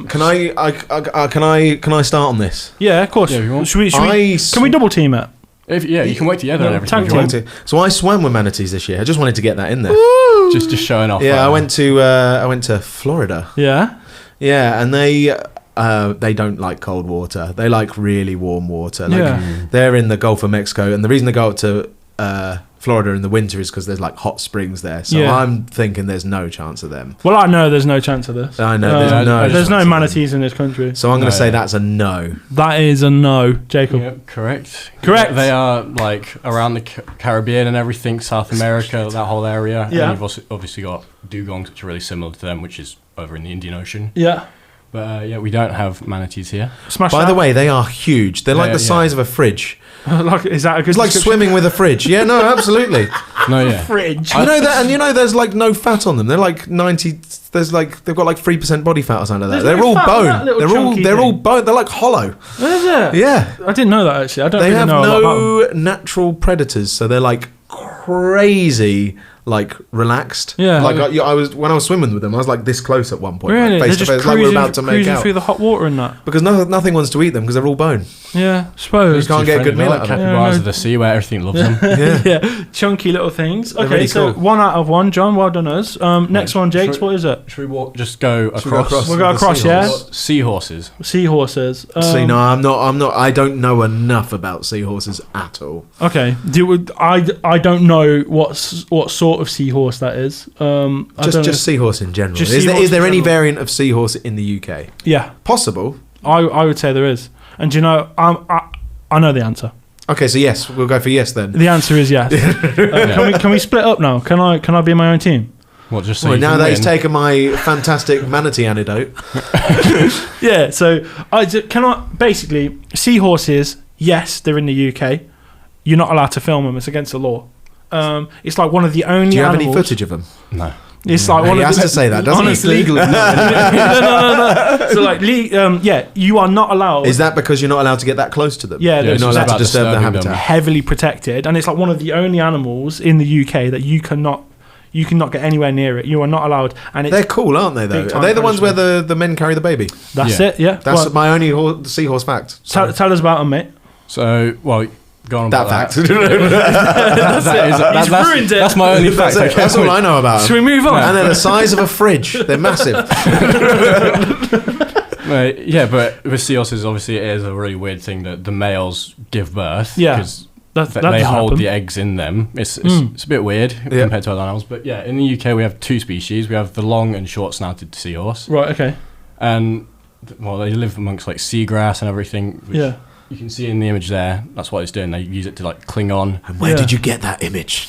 Can I start on this? Yeah, of course. Yeah, if you want. Should we, can we double team it? You can work together No, and everything. tag if you want. team. So I swam with manatees this year. I just wanted to get that in there. Just showing off. Yeah, I went to Florida. Yeah. Yeah, and they don't like cold water. They like really warm water. Like, Yeah. they're in the Gulf of Mexico, and the reason they go up to Florida in the winter is because there's like hot springs there. So Yeah. I'm thinking there's no chance of them. Well, I know there's no chance of this. I know there's no there's chance no of them. manatees in this country. So I'm going No, to say yeah. that's a no. That is a no, Jacob. Yep, correct. Correct. They are like around the Caribbean and everything, South America, that whole area. Yeah. And you've also obviously got dugongs, which are really similar to them, which is over in the Indian Ocean. Yeah. But yeah, we don't have manatees here. Smash By that. the way, they are huge. They're like Yeah, the size of a fridge. like, is that a good It's like description? swimming with a fridge. Yeah, no, absolutely. No, yeah. Fridge. You know that, and you know there's like no fat on them. They're like 90. There's like they've got like 3% body fat or something like that. There's They're no all fat on that bone. little chunky They're all thing. bone. They're like hollow. What is it? Yeah. I didn't know that actually. I don't They really have know about that. no natural predators, so they're like crazy like relaxed. Yeah. Like I was when I was swimming with them, I was like this close at one point. Really? Like, They're face to just face, like we're about to make cruising out. through the hot water and that. Because nothing wants to eat them because they're all bone. Yeah, suppose. You can't get a good meal out of it. Capybaras of the sea where everything loves them. Yeah, chunky little things. They're Okay, really so cool. 1 out of 1, John. Well done us. Next one, Jakes. What is it? Should we just go across? We'll go across, yeah. Seahorses. Seahorses. See, no, I'm not. I don't know enough about seahorses at all. Okay. I don't know what sort of seahorse that is. Just seahorse in general. Just Is there seahorse in any general. variant of seahorse in the UK? Yeah, Possible. I would say there is. And do you know, I know the answer. Okay, so yes, we'll go for yes then. The answer is yes. Can we split up now? Can I be in my own team? What, just so Well, you now can that he's win? taken my fantastic manatee antidote. Yeah. So basically seahorses. Yes, they're in the UK. You're not allowed to film them. It's against the law. It's like one of the only. Do you have animals, any footage of them? No. It's like one He of has the, to say that, doesn't honestly, he? Legally. no. So like, yeah, you are not allowed. Is that because you're not allowed to get that close to them? Yeah, You're it's not allowed to about disturb their disturbing them. habitat. heavily protected, and it's like one of the only animals in the UK that you cannot get anywhere near it. You are not allowed, and it's They're cool, aren't they? Though Big are they the time ones where the men carry the baby? that's Yeah. it. Yeah, That's Well, my only seahorse fact. Sorry. tell us about them, mate. So, well, go on that about fact. He's ruined it. That's my only fact. That's, that's all I know about Should them. we move on? And they're the size of a fridge. They're massive. Yeah, but with seahorses, obviously, it is a really weird thing that the males give birth. Yeah. Because That they doesn't hold happen. the eggs in them. It's a bit weird compared to other animals. But yeah, in the UK, we have two species. We have the long and short-snouted seahorse. Right. Okay. And, well, they live amongst, like, seagrass and everything. Which Yeah. You can see in the image there. That's what it's doing. They use it to, like, cling on. And where Yeah. did you get that image?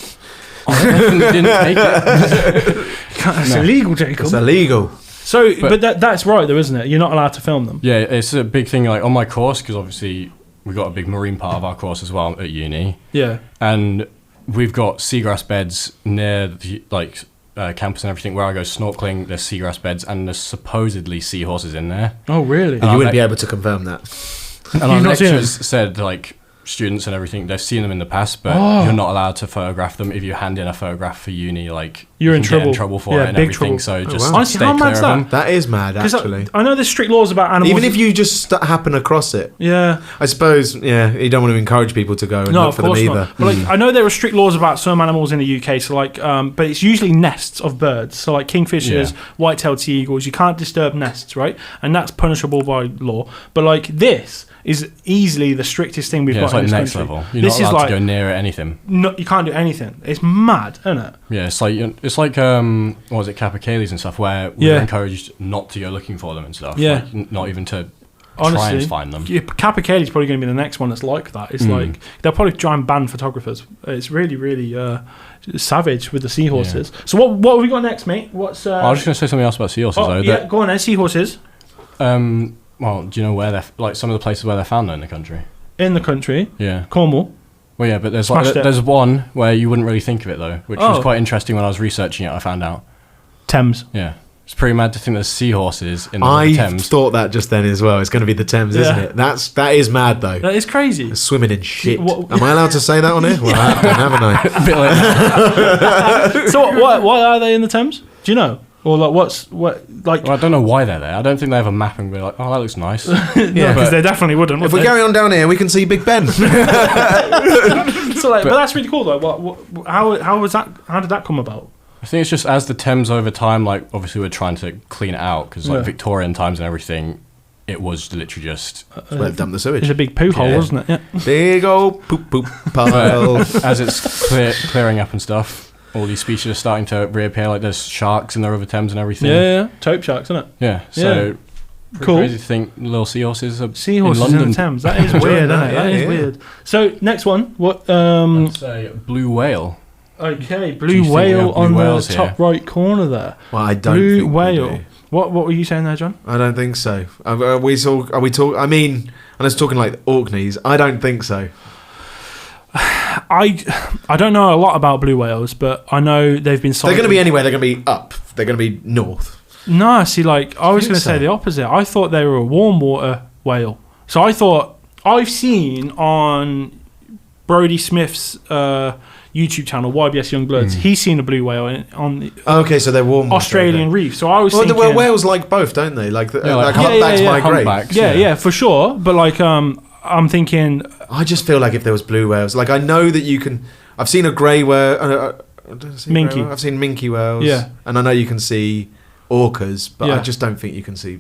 I definitely didn't take it. It's No. illegal, Jacob. It's illegal. So, But- but that's right, though, isn't it? You're not allowed to film them. Yeah, it's a big thing, like, on my course, because obviously we've got a big marine part of our course as well at uni. Yeah. And we've got seagrass beds near the, like, campus and everything where I go snorkeling. There's seagrass beds and there's supposedly seahorses in there. Oh, really? You wouldn't be able to confirm that. And our You've not seen lecturers said, like, students and everything, they've seen them in the past, but Oh. you're not allowed to photograph them. If you hand in a photograph for uni, like, You're you in can get in trouble. trouble for Yeah, it and big everything. trouble. So Oh, just wow. Honestly, stay how clear mad's of that? them. That is mad, 'Cause actually. I know there's strict laws about animals. Even if you just happen across it. Yeah. I suppose, yeah, you don't want to encourage people to go and No, look of for them course either. not. But like, I know there are strict laws about some animals in the UK. So like, but it's usually nests of birds. So like kingfishers, Yeah. white-tailed sea eagles. You can't disturb nests, right? And that's punishable by law. But like this is easily the strictest thing we've Yeah, got it's like in this next country. level. You're This not is allowed like to go near it, anything. no, you can't do anything. It's mad, isn't it? Yeah, it's like what was it, capercaillies and stuff, where we're Yeah. encouraged not to go looking for them and stuff. Yeah. Like, not even to try Honestly, and find them. yeah, Capercaillie is probably going to be the next one that's like that. It's like they'll probably try and ban photographers. It's really, really savage with the seahorses. So what have we got next, mate? What's? I was just going to say something else about seahorses, though. yeah, go on then. Seahorses Well, do you know where they're, like, some of the places where they're found though, in the country? in the country, Yeah. Cornwall. Well, yeah, but Smashed it. there's one where you wouldn't really think of it, though, which was Oh. quite interesting when I was researching it, I found out. Thames. Yeah. It's pretty mad to think there's seahorses in the I Thames. thought that just then as well. It's going to be the Thames, isn't Yeah. it? That is mad though. That is crazy. Swimming in shit. What- Am I allowed to say that on here? Well, I haven't I? A bit like that. So why are they in the Thames? Do you know? Or like what like? Well, I don't know why they're there. I don't think they have a map and be like, oh, that looks nice. Yeah, because but- they definitely wouldn't. If Would we they? carry on down here, we can see Big Ben. So like, but that's really cool though. How was that? How did that come about? I think it's just as the Thames over time, like, obviously we're trying to clean it out because, like, Yeah. Victorian times and everything, it was literally just Well, dump the It's sewage. a big poo hole, Yeah. wasn't it? Yeah. Big old poop pile. as it's clearing up and stuff. All these species are starting to reappear. Like, there's sharks in the River Thames and everything. Yeah. Taupe sharks, isn't it? Yeah. So pretty Cool. crazy to think little seahorses are Seahorses in in London. the Thames. That is weird, isn't it? That is Yeah. weird. So next one. What? I'd say blue whale. Okay, Do blue you think we whale have blue on the whales here? top right corner there. Well, I don't Blue think we whale. do. What were you saying there, John? I don't think so. Are we talk? I mean, I was talking like Orkneys. I don't think so. I don't know a lot about blue whales, but I know they've been They're sighted. going to be anywhere. They're going to be up. They're going to be north. No, see, like I was think going to say so? the opposite. I thought they were a warm water whale. So I thought I've seen on Brodie Smith's YouTube channel, YBS Youngbloods. He's seen a blue whale on the Okay, so they're warm. Australian reef. So I was Well, thinking, whales like both, don't they? Like, like humpbacks migrate. Humpbacks, yeah, for sure. But like, I'm thinking, I just feel like if there was blue whales, like I know that you can. I've seen a grey whale. Minke. I've seen minke whales. Yeah. And I know you can see orcas, but Yeah. I just don't think you can see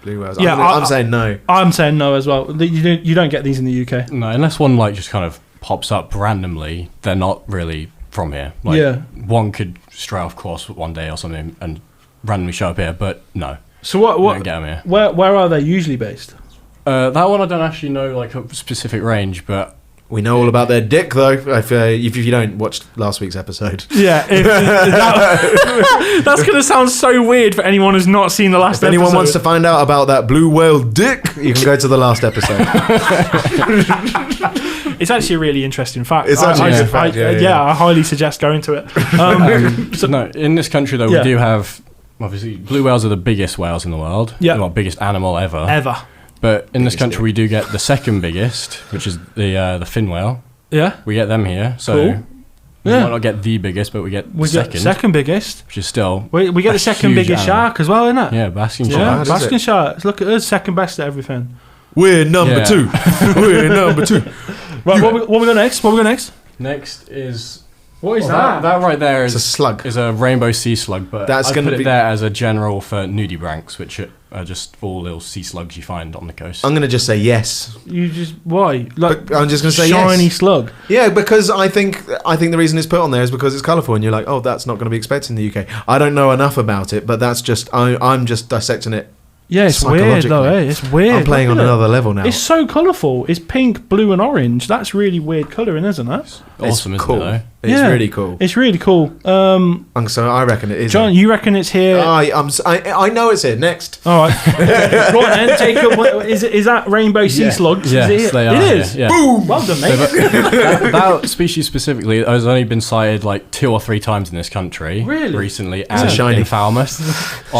blue whales. Yeah, I'm saying no. I'm saying no as well. You don't get these in the UK. No, unless one like just kind of pops up randomly, they're not really from here. Like, Yeah. one could stray off course one day or something and randomly show up here, but no, So you what don't get them here. where are they usually based? That one I don't actually know like a specific range, but We know all about their dick, though. If you don't watch last week's episode, Yeah, that's going to sound so weird for anyone who's not seen the last if anyone episode. wants to find out about that blue whale dick, you can go to the last episode. It's actually a really interesting fact. It's actually a good fact, yeah. I highly suggest going to it. so no, in this country though, Yeah. we do have obviously blue whales are the biggest whales in the world. Yeah. Well, biggest animal ever. Ever. But in this Biggest country, we do get the second biggest, which is the fin whale. Yeah. We get them here, so Cool. we Yeah. might not get the biggest, but we get We the get second, second biggest. which is still We get a the second huge biggest animal. shark as well, isn't it? Yeah, basking Yeah, sharks. Mad, is basking it? sharks. Look at us, second best at everything. We're number Yeah. 2. We're number 2. Right, what we got next? What we got next? Next is What is that right there It's a is slug. a rainbow sea slug, but That's I gonna put be- it there as a general for nudibranchs, which are just all little sea slugs you find on the coast. I'm going to just say yes. You just why? Like But I'm just going to say shiny yes. slug. Yeah, because I think the reason it's put on there is because it's colourful, and you're like, oh, that's not going to be expected in the UK. I don't know enough about it, but that's just I'm just dissecting it. Yeah, it's weird though. Eh? It's weird. I'm playing on Look at it. another level now. It's so colourful. It's pink, blue, and orange. That's really weird colouring, isn't it? Awesome, it's isn't cool. it, though? It's Yeah. really cool. It's really cool. So I reckon it is. John, you reckon it's here? I know it's here. Next. All right. Right then, Jacob. Is that rainbow sea slugs? Yes, is it? they are. It is. Yeah. Boom. Well done, mate. That species specifically has only been sighted like 2 or 3 times in this country Really? recently, a and shiny. in Falmouth.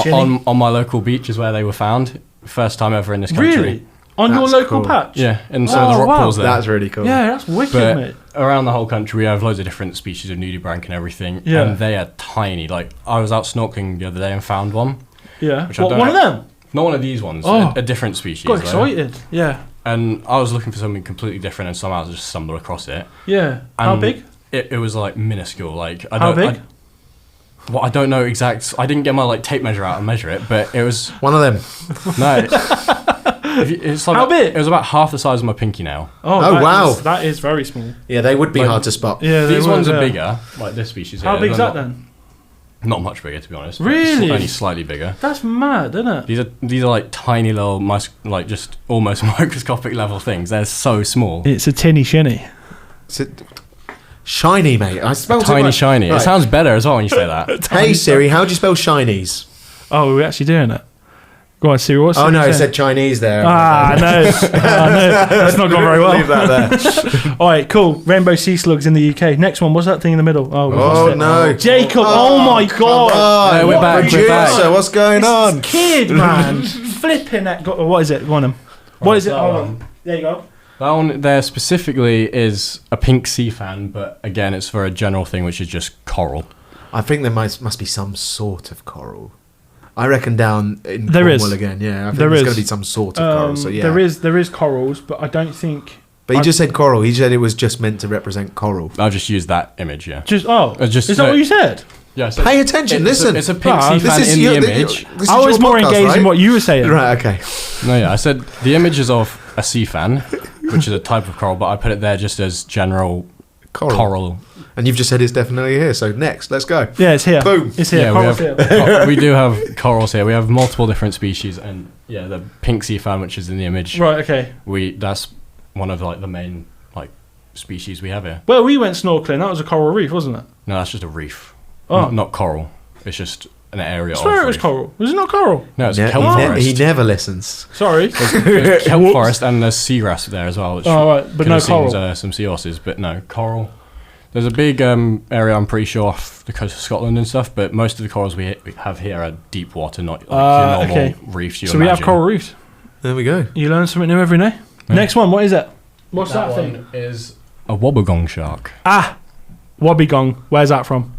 Shiny. on my local beach is where they were found. First time ever in this country. Really? On your That's local cool. patch? Yeah, and some of Oh, the rock wow. pools there. That's really cool. Yeah, that's wicked, But mate. around the whole country, we have loads of different species of nudibranch and everything, Yeah. and they are tiny. Like I was out snorkeling the other day and found one. Yeah. Which I What, don't one of know. them? Not one of these ones, Oh. a different species. Got though. excited. Yeah. And I was looking for something completely different, and somehow I just stumbled across it. Yeah. How And big? It was like minuscule. Like How big? I don't know exact. I didn't get my like tape measure out and measure it, but it was One of them. no. It's like How big? It was about half the size of my pinky nail. Oh, that wow. that is very small. Yeah, they would be Like- hard to spot. Yeah. they These were, ones are yeah. bigger, like this species. How here. big's They're that then? Not much bigger, to be honest. Really? Only slightly bigger. That's mad, isn't it? These are like tiny little, like just almost microscopic level things. They're so small. It's a tinny shinny. Shiny, mate. I spelled it Tiny right. shiny. It Right. sounds better as well when you say that. Hey Siri, how do you spell shinies? Oh, we're actually doing it. Go on, Siri. What's Oh Siri no, it saying? said Chinese there. Ah, no. That's not gone very well. Leave that there. All right, cool. Rainbow sea slugs in the UK. Next one. What's that thing in the middle? Oh, we lost Oh it. no, Jacob. Oh, my come God. on. Yeah, we're What back, we're producer? back. What's going on? This kid, man. Flipping that. What is it? Go on him. What is it? Hold on. There you go. That one there specifically is a pink sea fan, but again, it's for a general thing, which is just coral. I think there must be some sort of coral. I reckon down in There Cornwall is. again. Yeah, I think There there's is. going to be some sort of coral. So yeah, There is corals, but I don't think. But he just said coral. He said it was just meant to represent coral. I've just used that image, yeah. Is that no. what you said? Yeah, so Pay attention. Listen. It's a pink Ah, sea this fan in the image. This is I was your more podcast, engaged right? in what you were saying. Right. Okay. No, yeah, I said the image is of a sea fan, which is a type of coral, but I put it there just as general coral. And you've just said it's definitely here. So next, let's go. Yeah, it's here. Boom. It's here. Yeah, Coral's here. we do have corals here. We have multiple different species, and yeah, the pink sea fan, which is in the image, Right. Okay. that's one of like the main like species we have here. Well, we went snorkeling. That was a coral reef, wasn't it? No, that's just a reef. Oh. Not coral. It's just an area I of swear it was reef. coral. Was it not coral? No, it's Ne- kelp he, forest. he never listens. Sorry. There's kelp forest, and there's seagrass there as well. Which Oh, right, but could no have seen, coral. some seahorses, but no coral. There's a big area, I'm pretty sure, off the coast of Scotland and stuff, but most of the corals we have here are deep water, not like your normal okay. reefs you So we have imagine. coral reefs. There we go. You learn something new every day. Yeah. Next one. What is it? What's that, one thing? is a wobbegong shark. Ah, Wobbegong. Where's that from?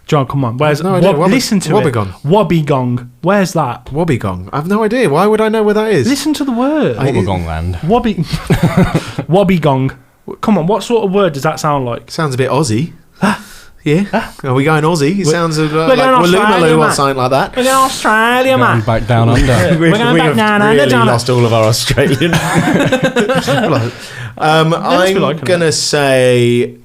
John, come on. Where's no idea. listen to Wobbegong. it. Wobbegong. Where's that? Wobbegong. I've no idea. Why would I know where that is? Listen to the word. Wobbegong land. Wobbegong. Come on, what sort of word does that sound like? Sounds a bit Aussie. Yeah. Are we going Aussie? It sounds like Australia, Waloomaloo or something like that. We're going Australia, Going man. back down under. We're going back down under, really John. lost all of our Australian. I'm gonna say.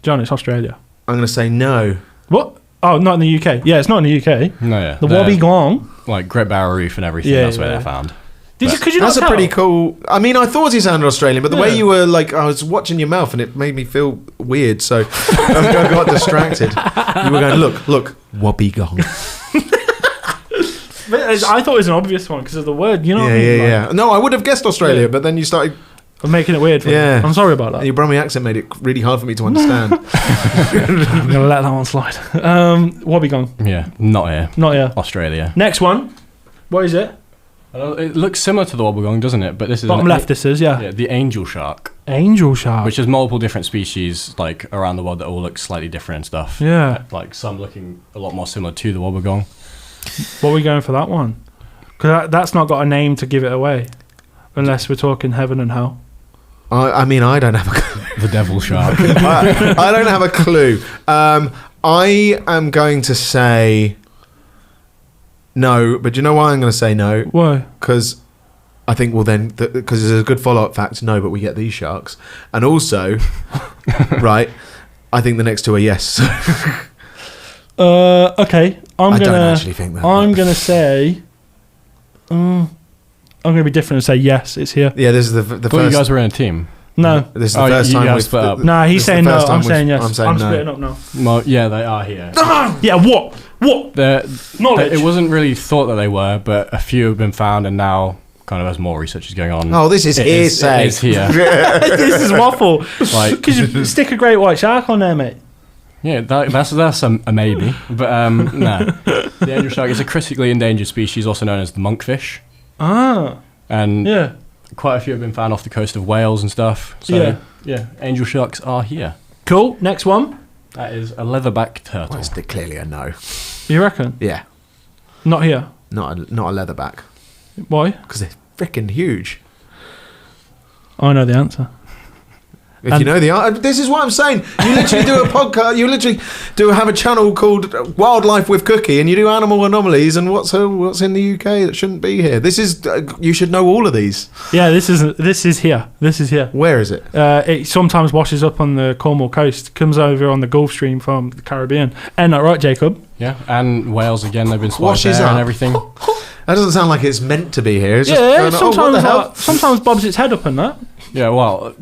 John, it's Australia. I'm gonna say no. What? Oh, not in the UK. Yeah, it's not in the UK. No, yeah. The Wobbegong. Like Great Barrier Reef and everything. Yeah, that's where yeah. they're found. Could you not That's a tell? pretty cool. I mean, I thought he sounded Australian, but the way Yeah. you were like, I was watching your mouth and it made me feel weird. So I got distracted. You were going, look, Wobbegong. But I thought it was an obvious one because of the word. You know what I mean? Yeah. No, I would have guessed Australia, Yeah. but then you started. I'm making it weird for Yeah. me. I'm sorry about that. Your Brummie accent made it really hard for me to understand. I'm going to let that one slide. Wobbegong. Yeah, not here. Not here. Australia. Next one. What is it? It looks similar to the Wobbegong, doesn't it? But this is Bottom left, this is, yeah. the angel shark, Angel shark. which is multiple different species like around the world that all look slightly different and stuff. Yeah. Like some looking a lot more similar to the Wobbegong. What are we going for that one? Because that's not got a name to give it away. Unless we're talking heaven and hell. I mean, I don't have a clue. The devil shark. I don't have a clue. I am going to say no, but do you know why I'm going to say no? Why? Because I think, well, then, because there's a good follow-up fact, no, but we get these sharks. And also, right, I think the next two are yes. Okay. I don't actually think that. I'm going to say... I'm going to be different and say yes, it's here. Yeah, this is the Thought first... you guys were in a team. No. This is the Oh, first you time guys we've... split up. No, he's this is the saying no. first time I'm saying yes. I'm saying I'm no. splitting up now. Well, yeah, they are here. Yeah, what? What? Knowledge. It wasn't really thought that they were, but a few have been found, and now, kind of as more research is going on. Oh, this is hearsay. It is here. This is waffle. Like, Because you stick a great white shark on there, mate. yeah, that's a maybe, but no. The angel shark is a critically endangered species, also known as the monkfish, Ah. and Yeah. quite a few have been found off the coast of Wales and stuff. So yeah, angel sharks are here. Cool. Next one. That is a leatherback turtle. Well, it's clearly a no. You reckon? Yeah, Not here. not a leatherback. Why? Because they're freaking huge. I know the answer. If you know the answer, this is what I'm saying. You literally do a podcast. You literally have a channel called Wildlife with Cookie, and you do animal anomalies. And what's in the UK that shouldn't be here? This is you should know all of these. Yeah, this is here. This is here. Where is it? It sometimes washes up on the Cornwall coast, comes over on the Gulf Stream from the Caribbean. Ain't that right, Jacob? Yeah, and Wales again. They've been spotted Washes there up. and everything. That doesn't sound like it's meant to be here. It's just Yeah, going, what the hell? sometimes bobs its head up and that. Yeah, well,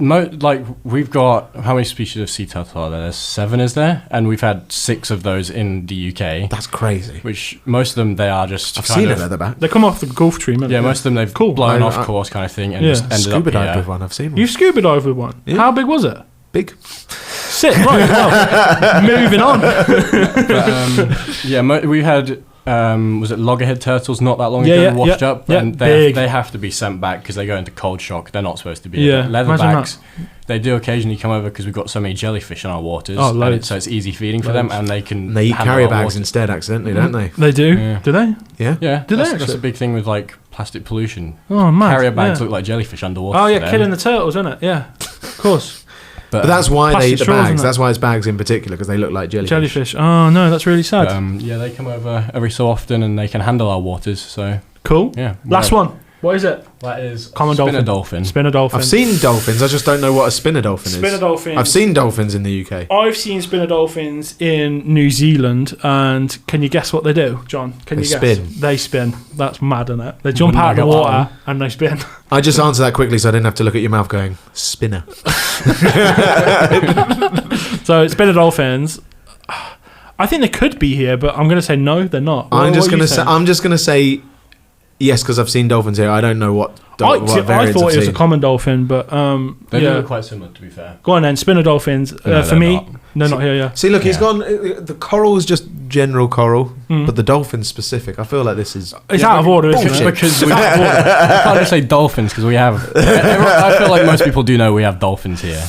we've got, how many species of sea turtle are there? There's 7, is there? And we've had 6 of those in the UK. That's crazy. Which most of them, they are just I've kind seen a of, leatherback. They come off the Gulf Stream. haven't Yeah, they? most of them they've Cool. blown I- off course kind of thing and Yeah. just ended Scuba up dived here. with one. I've seen one. You scuba dived with one. Yeah. How big was it? Big. Sick. Right. Well, moving on. But, yeah, we had was it loggerhead turtles not that long Yeah, ago yeah, washed yeah, up, yeah, and big. they have to be sent back because they go into cold shock. They're not supposed to be. Yeah, Leatherbacks, they do occasionally come over because we've got so many jellyfish in our waters. Oh, and loads. so it's easy feeding for them, and they can. And they eat handle carrier our bags waters. instead, accidentally, don't they? They do. Yeah. Do they? Yeah. Yeah, Do they that's a actually? big thing with like plastic pollution. Oh man. Carrier bags yeah. look like jellyfish underwater. Oh to yeah, them. killing the turtles, isn't it? Yeah. Of course. But that's why they Plastic eat the straws, bags. isn't it? That's why it's bags in particular, because they look like jellyfish. Jellyfish. Oh no, that's really sad. Yeah, they come over every so often and they can handle our waters. So Cool. yeah. Last one. What is it? That is Common spinner dolphin. dolphin. Spinner dolphin. I've seen dolphins. I just don't know what a spinner dolphin is. spinner dolphins. I've seen dolphins in the UK. I've seen spinner dolphins in New Zealand, and can you guess what they do, John? Can They you guess? spin. They spin. That's mad, isn't it? They jump Wouldn't out of the I got that water one? and they spin. I just answered that quickly so I didn't have to look at your mouth going, spinner. So spinner dolphins. I think they could be here, but I'm going to say no, they're not. I'm just What are gonna you say. saying? I'm just gonna say yes because I've seen dolphins here. I don't know what. I what variants thought I've it was a seen. common dolphin, but They do yeah. look quite similar, to be fair. Go on then, spinner dolphins. No, For they're me, not. they're not here. Yeah. See, look, he's Yeah. gone. The coral is just general coral, Mm. but the dolphin's specific. I feel like this is. It's Yeah, out of order, isn't bullshit. it? Because we can't just say dolphins because we have. I feel like most people do know we have dolphins here.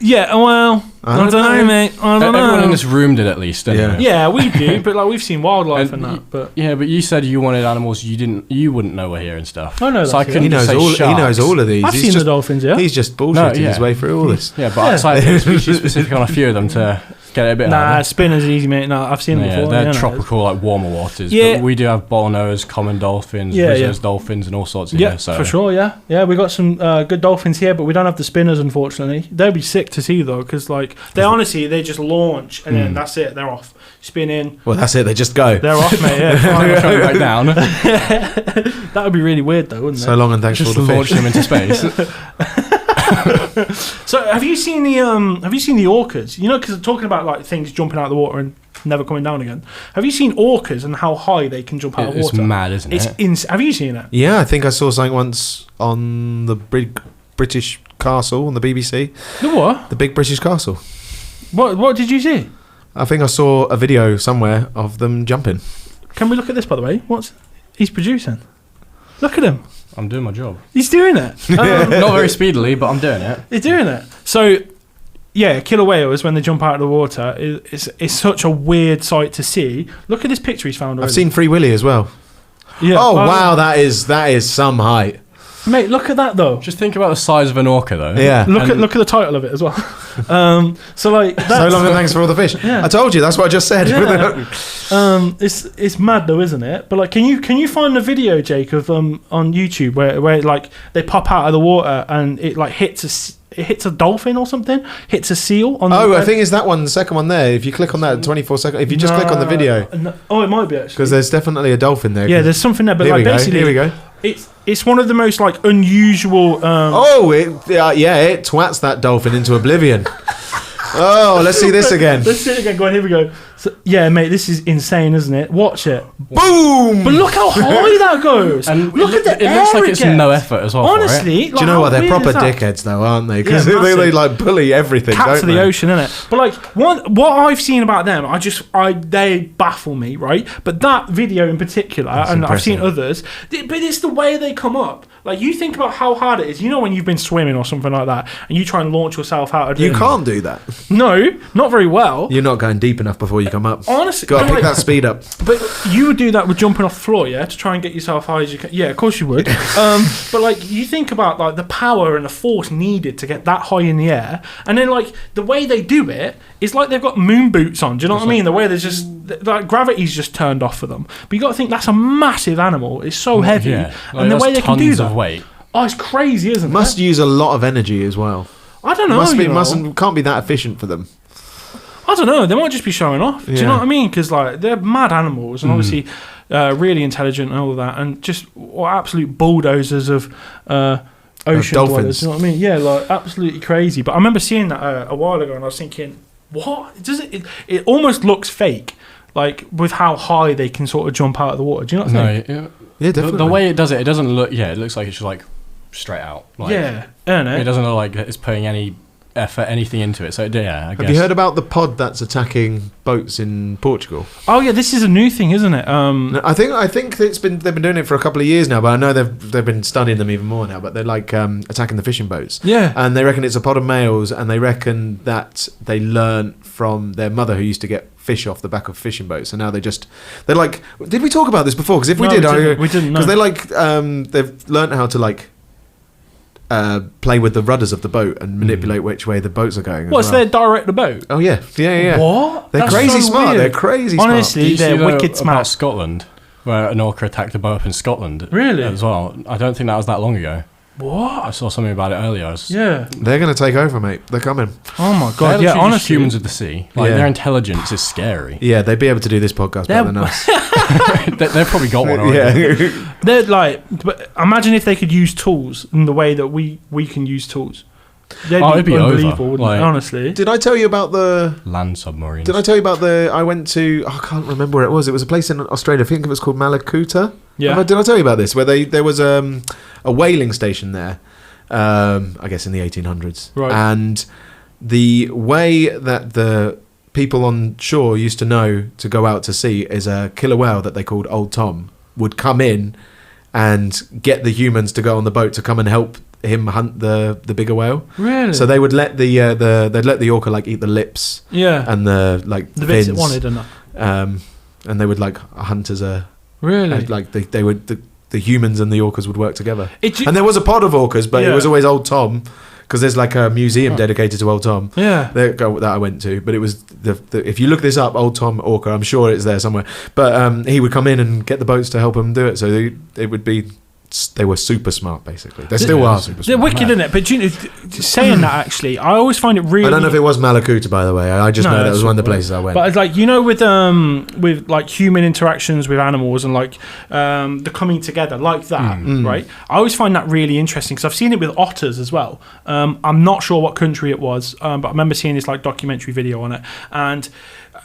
Yeah, well, I don't know, mate. I don't know. Everyone in this room did at least. Anyway. Yeah, we do, but like we've seen wildlife and that. But yeah, but you said you wanted animals you wouldn't know were here and stuff. I know. So I couldn't he knows say all. sharks. He knows all of these. I've seen the dolphins. Yeah, He's just bullshitting his way through all this. Yeah, but so I think species specific on a few of them to get it a bit. Nah, spinners easy, mate. No, I've seen them before. They're tropical, like warmer waters. Yeah. But we do have bottlenose, common dolphins, reserve dolphins, and all sorts of so. For sure. Yeah, we got some good dolphins here, but we don't have the spinners, unfortunately. They'd be sick to see though, because like they just launch and then that's it. They're off, spinning. Well, that's it. They just go. They're off, mate. Yeah, right down. That would be really weird though, wouldn't it? So long and thanks just for all the launch fish. them into space. So have you seen the orcas? You know, because talking about like things jumping out of the water and never coming down again. Have you seen orcas and how high they can jump out of water? It's mad, isn't it? Have you seen it? Yeah, I think I saw something once on the British Castle on the BBC. The what? The big British Castle. What did you see? I think I saw a video somewhere of them jumping. Can we look at this, by the way? He's producing? Look at him. I'm doing my job. He's doing it. Not very speedily, but I'm doing it. He's doing it. So, yeah, killer whales, when they jump out of the water, it's such a weird sight to see. Look at this picture he's found already. I've seen Free Willy as well. Yeah. Oh, wow, that is some height. Mate, look at that, though. Just think about the size of an orca, though. Yeah. Look at the title of it as well. So, like... So long and thanks for all the fish. Yeah. I told you, that's what I just said. Yeah. It's mad though, isn't it? But like, can you find the video, Jake, of on YouTube where like they pop out of the water and it like hits a dolphin or something, hits a seal on. I think it's that one, the second one there. If you click on that 24 second, if you just click on the video, it might be actually because there's definitely a dolphin there. Yeah, there's something there, but like basically, here we go. It's one of the most like unusual. It twats that dolphin into oblivion. Oh, let's see this again. Let's see it again. Go on, here we go. So, yeah, mate, this is insane, isn't it? Watch it. Boom! But look how high that goes. And look at the it looks like it's gets. no effort as well. Honestly, do you know what? They're proper dickheads, though, aren't they? Because they like bully everything. Cats don't of the they? ocean, innit? But like what I've seen about them, they baffle me, right? But that video in particular, and I've seen others, but it's the way they come up. Like, you think about how hard it is. You know, when you've been swimming or something like that, and you try and launch yourself out of the... You can't do that. No, not very well. You're not going deep enough before you come up. Honestly. Got to pick that speed up. But you would do that with jumping off the floor, yeah? To try and get yourself high as you can. Yeah, of course you would. But, like, you think about, like, the power and the force needed to get that high in the air. And then, like, the way they do it is like they've got moon boots on. Do you know what I mean? The way there's just... Like, gravity's just turned off for them. But you got to think, that's a massive animal. It's so heavy. Yeah. Like, and the way they can do that... of weight. Oh, it's crazy, isn't it? Must use a lot of energy as well. I don't know. Can't be that efficient for them. I don't know. They might just be showing off. Do you know what I mean? Because like they're mad animals and obviously really intelligent and all of that, and just absolute bulldozers of ocean dwellers. You know what I mean? Yeah, like absolutely crazy. But I remember seeing that a while ago, and I was thinking, what? It almost looks fake, like with how high they can sort of jump out of the water. Do you know what I mean? Yeah, definitely. The way it does it doesn't look. Yeah, it looks like it's just like straight out. Like, yeah, I know. It doesn't look like it's putting any effort, anything into it. So yeah, I guess. Have you heard about the pod that's attacking boats in Portugal? Oh yeah, this is a new thing, isn't it? I think they've been doing it for a couple of years now, but I know they've been studying them even more now. But they're like attacking the fishing boats. Yeah, and they reckon it's a pod of males, and they reckon that they learnt from their mother who used to get fish off the back of fishing boats, and now they're like. Did we talk about this before? Because if we did, we didn't. Because they're like they've learnt how to like. Play with the rudders of the boat and manipulate which way the boats are going. What's their direct the boat? Oh yeah. What? They're That's crazy so smart. weird. They're crazy smart. Honestly, they're wicked smart. About Scotland, where an orca attacked a boat up in Scotland. Really? As well. I don't think that was that long ago. What? I saw something about it earlier. Yeah. They're going to take over, mate. They're coming. Oh my god. They're Yeah, honestly honestly, humans of the sea. Like their intelligence is scary. Yeah, they'd be able to do this podcast better than us. They've probably got one already. Yeah. they're like. But imagine if they could use tools in the way that we can use tools. It'd be unbelievable, over. wouldn't it? Honestly. Did I tell you about the land submarines? Did I tell you about I went to? I can't remember where it was. It was a place in Australia. I think it was called Malakuta. Yeah. Did I tell you about this? Where there was a whaling station there. I guess in the 1800s. Right. And the way that the people on shore used to know to go out to sea is a killer whale that they called Old Tom would come in and get the humans to go on the boat to come and help him hunt the bigger whale. Really? So they would let they'd let the orca like eat the lips and the bits fins. it wanted and that. And they would like hunt as a Really? like they would the humans and the orcas would work together. And there was a pod of orcas, but it was always Old Tom. Because there's like a museum dedicated to Old Tom. Yeah. That I went to. But it was, if you look this up, Old Tom Orca, I'm sure it's there somewhere. But he would come in and get the boats to help him do it. So they were super smart, basically. They still are super smart. They're wicked, isn't it? But saying that, actually, I always find it really... I don't know if it was Malakuta, by the way. I just know that was one of the places I went. But it's like, with like human interactions with animals and like the coming together like that, right? I always find that really interesting because I've seen it with otters as well. I'm not sure what country it was, but I remember seeing this like documentary video on it. And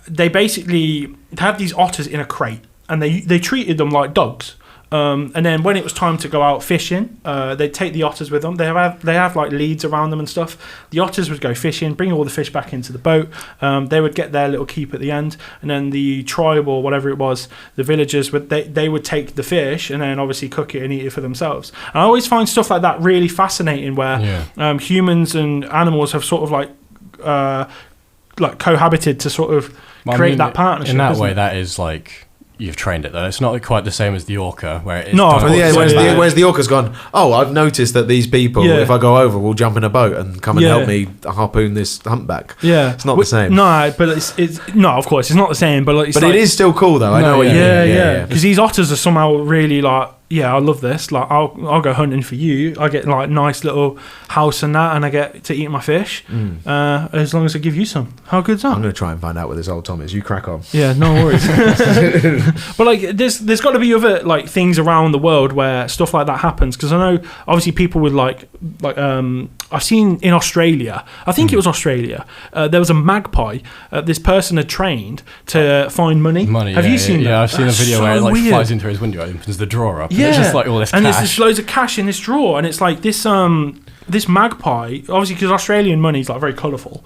they basically have these otters in a crate and they treated them like dogs. And then when it was time to go out fishing, they'd take the otters with them. They have like leads around them and stuff. The otters would go fishing, bring all the fish back into the boat. They would get their little keep at the end, and then the tribe or whatever it was, the villagers would take the fish and then obviously cook it and eat it for themselves. And I always find stuff like that really fascinating, where humans and animals have sort of like cohabited to sort of create that partnership. In that way, that is like. You've trained it though. It's not quite the same as the orca, where it is. No, whereas the orca's gone. Oh, I've noticed that these people, if I go over, will jump in a boat and come and help me harpoon this humpback. Yeah, it's not the same. No, but it's no, of course, it's not the same. But it is still cool though. I know what you mean. Yeah. Because these otters are somehow really like. Yeah, I love this. Like, I'll go hunting for you. I get like nice little house and that, and I get to eat my fish. As long as I give you some. How good's that? I'm gonna try and find out what this Old Tom is. You crack on. Yeah, no worries. But like, there's got to be other like things around the world where stuff like that happens. Because I know obviously people with like I've seen in Australia. I think it was Australia. There was a magpie. This person had trained to find money. Have you seen that? Yeah, I've seen a video where it like flies into his window, opens the drawer up. Yeah, and it's just like all this cash. And there's just loads of cash in this drawer, and it's like this magpie, obviously because Australian money is like very colourful.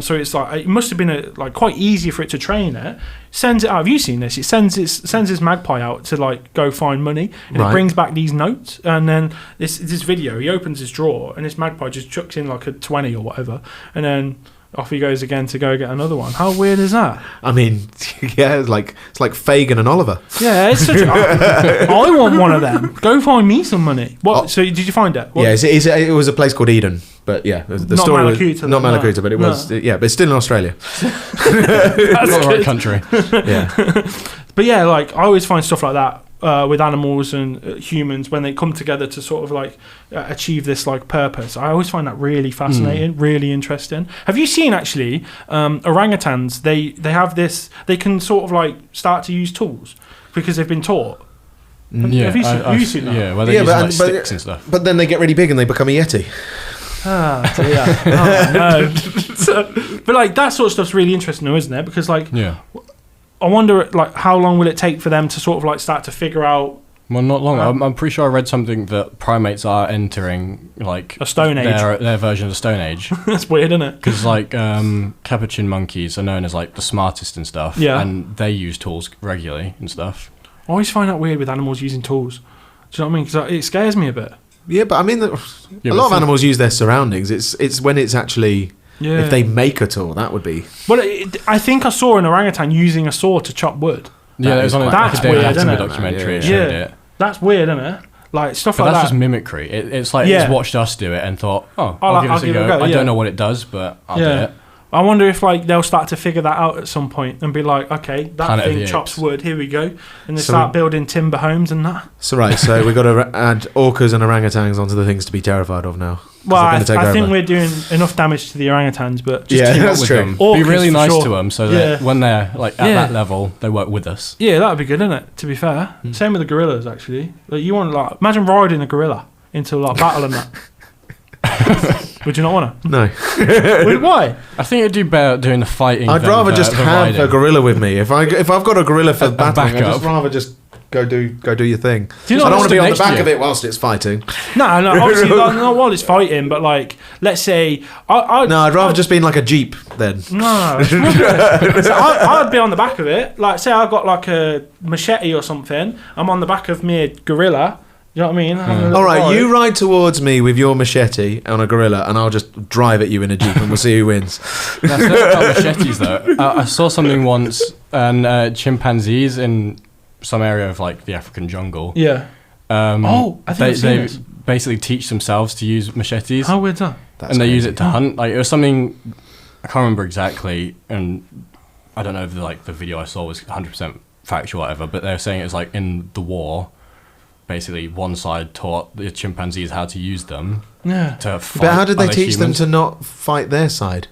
So it's like it must have been like quite easy for it to train it. Sends it out. Have you seen this? It sends its magpie out to like go find money, and it brings back these notes. And then this video, he opens his drawer, and this magpie just chucks in like a 20 or whatever, and then off he goes again to go get another one. How weird is that? I mean, yeah, it's like Fagin and Oliver. Yeah, it's such I want one of them. Go find me some money. What? So did you find it? What? Yeah, it was a place called Eden. But yeah, the story was not Malakuta, but it was but it's still in Australia. That's not the right country. Yeah, but yeah, like I always find stuff like that with animals and humans when they come together to sort of like achieve this like purpose. I always find that really fascinating, really interesting. Have you seen actually orangutans? They have this. They can sort of like start to use tools because they've been taught. Have you seen that? Yeah, well, they use like sticks and stuff. But then they get really big and they become a yeti. No. But like that sort of stuff's really interesting, though, isn't it? Because like, I wonder like how long will it take for them to sort of like start to figure out. Well, not long. I'm pretty sure I read something that primates are entering like a stone age. Their version of the Stone Age. That's weird, isn't it? Because like capuchin monkeys are known as like the smartest and stuff. Yeah. And they use tools regularly and stuff. I always find that weird with animals using tools. Do you know what I mean? Because it scares me a bit. Yeah, but I mean, a lot of animals use their surroundings. It's when it's actually if they make a tool, that would be. Well, I think I saw an orangutan using a saw to chop wood. Yeah, it was on that's weird, isn't it? Documentary. It showed it. That's weird, isn't it? Like stuff like that. But that's just mimicry. It's like it's watched us do it and thought, I'll give it a go. I don't know what it does, but I'll do it. I wonder if like they'll start to figure that out at some point and be like, okay, that thing chops wood. Here we go, and they start building timber homes and that. So we've got to add orcas and orangutans onto the things to be terrified of now. Well, I think we're doing enough damage to the orangutans, but just that's true. Be really nice to them so that when they're like at that level, they work with us. Yeah, that would be good, isn't it? To be fair, same with the gorillas actually. Like you want like imagine riding a gorilla into like battle and that. Would you not want to? No. Why? I think it'd do better doing the fighting. I'd rather just have a gorilla with me. If I've got a gorilla for battling, I'd just rather just go do your thing. I don't want to be on the back of it whilst it's fighting. No, obviously not while it's fighting, but like let's say I'd rather just be in like a jeep then. No, so I'd be on the back of it. Like say I've got like a machete or something. I'm on the back of me gorilla. You know what I mean? All right, you ride towards me with your machete on a gorilla, and I'll just drive at you in a jeep, and we'll see who wins. That's not about machetes though. I saw something once, and chimpanzees in some area of like the African jungle. Yeah. I think I've seen this. basically teach themselves to use machetes. How weird's that? And they use it to hunt. Like it was something I can't remember exactly, and I don't know if the video I saw was 100% factual, or whatever. But they were saying it was like in the war. Basically, one side taught the chimpanzees how to use them to fight. But how did they teach humans. them to not fight their side?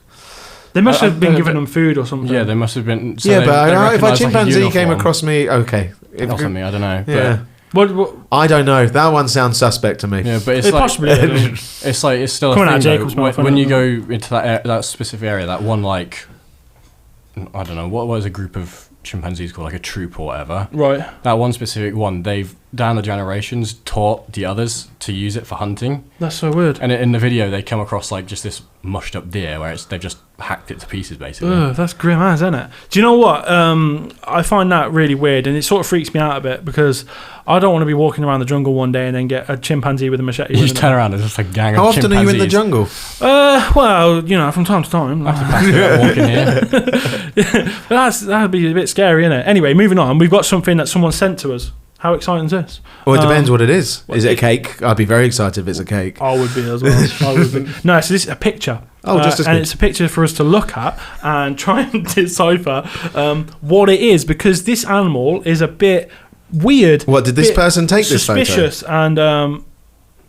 They must have been giving them food or something. Yeah, they must have been. So yeah, they but if a chimpanzee like came across me, okay. Or something, I don't know. Yeah. What? I don't know. That one sounds suspect to me. Yeah, but it's It like possibly is. it's still Coming a out thing of Jacob's though, mouth, when you I go don't into that specific area, that one like I don't know what was a group of chimpanzees called, like a troop or whatever. Right. That one specific one, they've down the generations taught the others to use it for hunting. That's so weird. And in the video, they come across like just this mushed up deer where they've just hacked it to pieces, basically. Ugh, that's grim as, isn't it? Do you know what? I find that really weird, and it sort of freaks me out a bit because I don't want to be walking around the jungle one day and then get a chimpanzee with a machete. You just turn around and there's just a gang How of chimpanzees. often are you in the jungle? Well, you know, from time to time. Walking here. But that'd be a bit scary, innit? Anyway, moving on. We've got something that someone sent to us. How exciting is this? Well, it depends what it is. Is it a cake? I'd be very excited if it's a cake. I would be as well. I would be. No, so this is a picture. Oh, just as and good. it's a picture for us to look at and try and decipher what it is, because this animal is a bit weird. What, did this person take this photo? Suspicious, and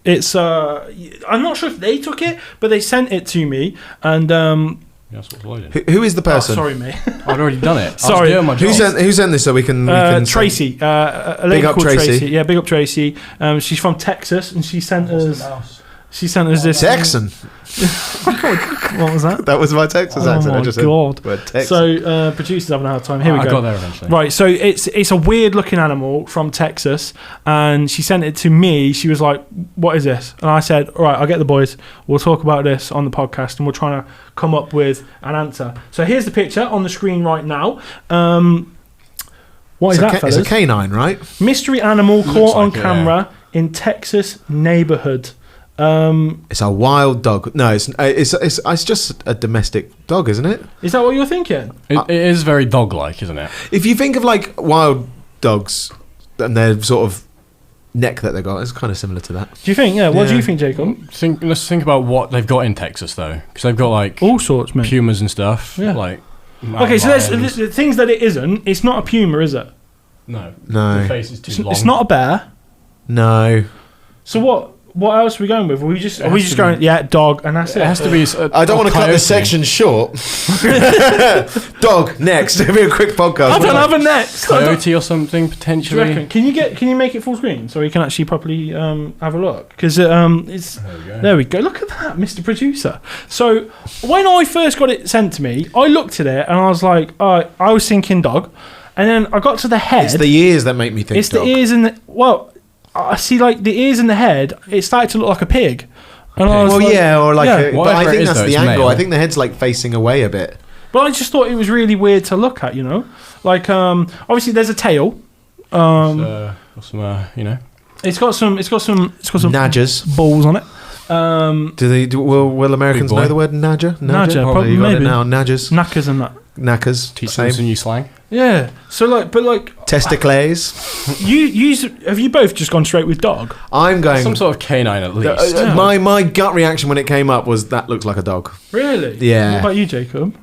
it's I'm not sure if they took it, but they sent it to me, and That's what's loading. Who is the person? sorry, mate. I'd already done it. Sorry. I was doing my job. Who sent this so we can Tracy, a lady Big up called Tracy. Yeah, big up Tracy. She's from Texas, and she sent us. She sent us this. Texan. What was that? That was my Texas accent. Oh I my just God! Said word Texan. So producers having a hard time. Here we I go. got there eventually. Right, so it's a weird looking animal from Texas, and she sent it to me. She was like, "What is this?" And I said, "All right, I'll get the boys. We'll talk about this on the podcast, and we're trying to come up with an answer." So here's the picture on the screen right now. What is that, fellas? It's a canine, right? Mystery animal caught on like it, camera in Texas neighborhood. It's a wild dog. No, it's just a domestic dog, isn't it? Is that what you're thinking? It is very dog-like, isn't it? If you think of like wild dogs and their sort of neck that they got, it's kind of similar to that. Do you think? Yeah. What do Yeah. you think, Jacob? Let's think about what they've got in Texas, though. Because they've got, like, All sorts, man. pumas and stuff. Yeah. Like, Okay, so there's lions. the things that it isn't. It's not a puma, is it? No. No. The face is too long. It's not a bear. No. So what else are we going with? Are we just It has to going? Yeah, dog, and that's It has to be... I don't want to cut this section short. Dog, next. It'll be a quick podcast. I don't have a next. Coyote or something, Do you potentially. reckon? Can you make it full screen so we can actually properly have a look? Because it's There we go. there we go. Look at that, Mr. Producer. So when I first got it sent to me, I looked at it and I was like, I was thinking dog, and then I got to the head. It's the ears that make me think It's dog. the ears and the I see like the ears and the head. It started to look like a pig. And I was Well, like, yeah, or like yeah. but I Whatever it think is, that's though, the it's angle. male. I think the head's like facing away a bit. But I just thought it was really weird to look at, you know? Like, obviously there's a tail. Got some, you know. It's got some Nadgers. balls on it. Will Americans Big boy. know the word nadger? Nadger, Probably. You got maybe. it now. Nadgers. Knackers and that. Knackers. Teach them some new slang. Yeah. So like, Testicles. have you both just gone straight with dog? I'm going. Some sort of canine, at least. My gut reaction when it came up was that looks like a dog. Really? Yeah. What about you, Jacob?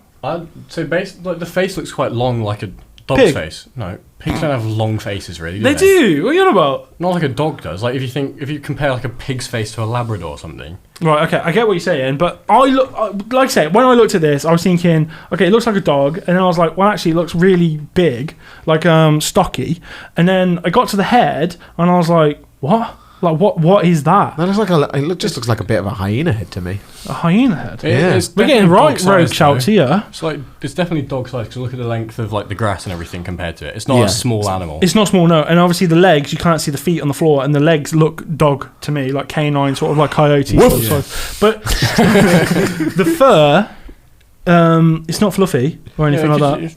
So basically, like, the face looks quite long, like a dog's Pig. face. No, pigs don't have long faces, really. They do. What are you on about? Not like a dog does. Like if you compare like a pig's face to a Labrador or something. Right. Okay. I get what you're saying, but like I say, when I looked at this, I was thinking, okay, it looks like a dog, and then I was like, well, actually, it looks really big, like stocky, and then I got to the head, and I was like, what? Like what is that? That looks like just looks like a bit of a hyena head to me. A hyena head? Yeah. It's We're getting definitely right dog-sized, rogue shouts though. here. It's like it's definitely dog sized because look at the length of like the grass and everything compared to it. It's not Yeah. a small animal. It's not small, no. And obviously the legs, you can't see the feet on the floor, and the legs look dog to me, like canine, sort of like coyote. Sort of size. But the fur, it's not fluffy or anything like that.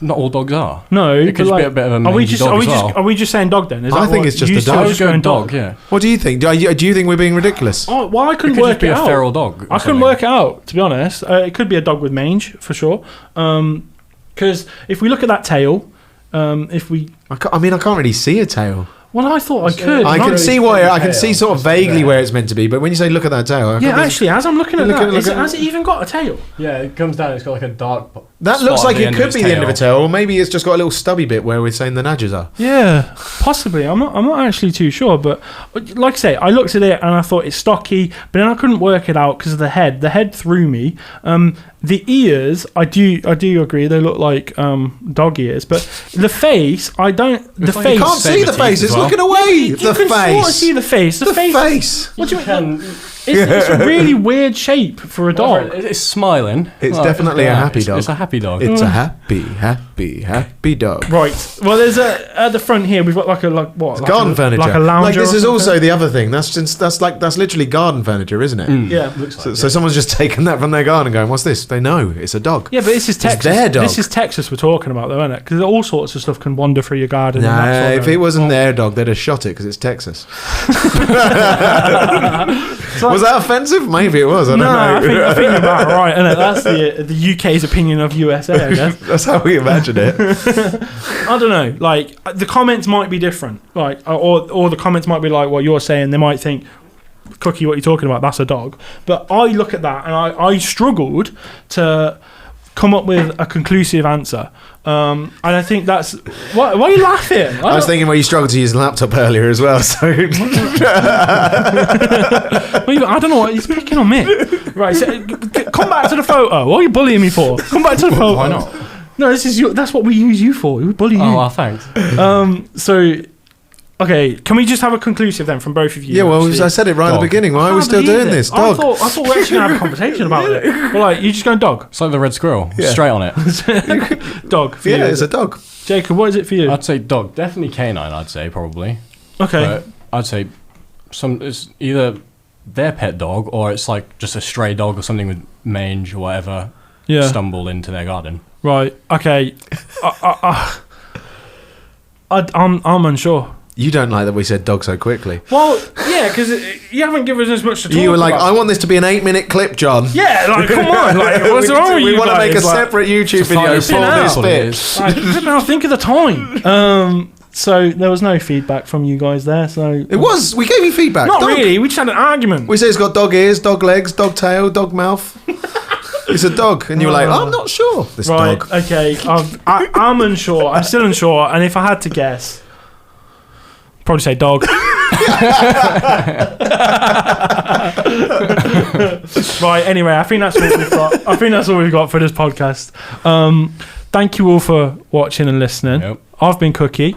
not all dogs are. No, it could just be a bit of a mangy dog as well. Are we just saying dog then? Is I that think what it's just you a two dog. are I just would go going dog, yeah. What do you think? Do you think we're being ridiculous? Oh, well, I couldn't It could work just be it a out. feral dog. I couldn't work it out, to be honest. It could be a dog with mange for sure. Because if we look at that tail, if we, I can't really see a tail. well, I thought I could. I and can see why. I can tail, see sort of just vaguely there. where it's meant to be, but when you say look at that tail, Yeah, actually, as I'm looking at Look that, at- has it even got a tail? Yeah, it comes down. It's got like a dark. that spot looks at like the it end could of be its the end of a tail. tail, or maybe it's just got a little stubby bit where we're saying the nudges are. Yeah, possibly. I'm not actually too sure, but like I say, I looked at it and I thought it's stocky, but then I couldn't work it out because of the head. The head threw me. The ears, I do agree, they look like dog ears, but the face, I don't. The It's like face. You can't see the saber face; teeth it's as well. looking away. You The can sort of face. see the face. The face. What do you mean? It's a really weird shape for a dog. It's smiling. It's definitely a happy dog. It's a happy dog. It's a happy dog. Right. Well, there's at the front here. We've got like Garden furniture. like a lounger. This or is something? also the other thing. That's literally garden furniture, isn't it? Yeah. So someone's just taken that from their garden and going, "What's this?" They know it's a dog. Yeah, but this is Texas. their dog. This is Texas we're talking about, though, isn't it? Because all sorts of stuff can wander through your garden. and that Nah, sort if of it thing. wasn't their dog, they'd have shot it because it's Texas. Was that offensive? Maybe it was. I don't No, know. I think you're about right, isn't it? That's the UK's opinion of USA, I guess. That's how we imagine it. I don't know. Like the comments might be different, like or the comments might be like what you're saying. They might think, "Cookie, what are you talking about? That's a dog." But I look at that and I struggled to come up with a conclusive answer. And I think that's why are you laughing? I was thinking where you struggled to use the laptop earlier as well. So I don't know what he's picking on me. Right, so, come back to the photo. What are you bullying me for? Come back to the photo. Why not? No, that's what we use you for. We bully you. Oh, well, thanks. So, okay, can we just have a conclusive then from both of you? yeah, well, actually? I said it right at the Dog. beginning. Why are we Can't still believe doing it. this? I Dog. thought we were actually going to have a conversation about it. Well, like, you just going dog? It's like the red squirrel. Yeah. Straight on it. Dog for you. Yeah, it's a dog. Jacob, what is it for you? I'd say dog. Definitely canine, I'd say, probably. Okay. But I'd say it's either their pet dog or it's like just a stray dog or something with mange or whatever Yeah. stumbled into their garden. Right. Okay. I'm unsure. You don't like that we said dog so quickly. Well, yeah, because you haven't given us as much to talk You were like, about. I want this to be an 8-minute clip, John. Yeah, like, come on. Like, what's wrong with you We want to guys? make a Like, separate YouTube video It's for fine, this it's bit. like, now think of the time. So there was no feedback from you guys there. So It was. We gave you feedback. not Dog. really. We just had an argument. We said it's got dog ears, dog legs, dog tail, dog mouth. It's a dog. And you were like, I'm not sure. This Right. dog. Okay. I'm unsure. I'm still unsure. And if I had to guess, probably say dog. Right. Anyway, I think that's what we've got. I think that's all we've got for this podcast. Thank you all for watching and listening. Yep. I've been Cookie.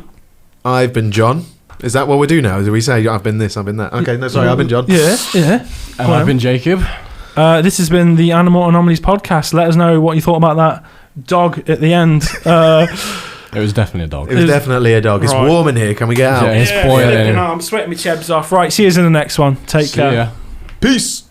I've been John. Is that what we do now? Do we say I've been this, I've been that? Okay, no, sorry, I've been John. Yeah. And I've been Jacob. This has been the Animal Anomalies podcast. Let us know what you thought about that dog at the end. It was definitely a dog. It was definitely a dog. It's Right. warm in here. Can we get out? Yeah, it's boiling. I'm sweating my chebs off. Right, see you in the next one. Take See care. ya. Peace.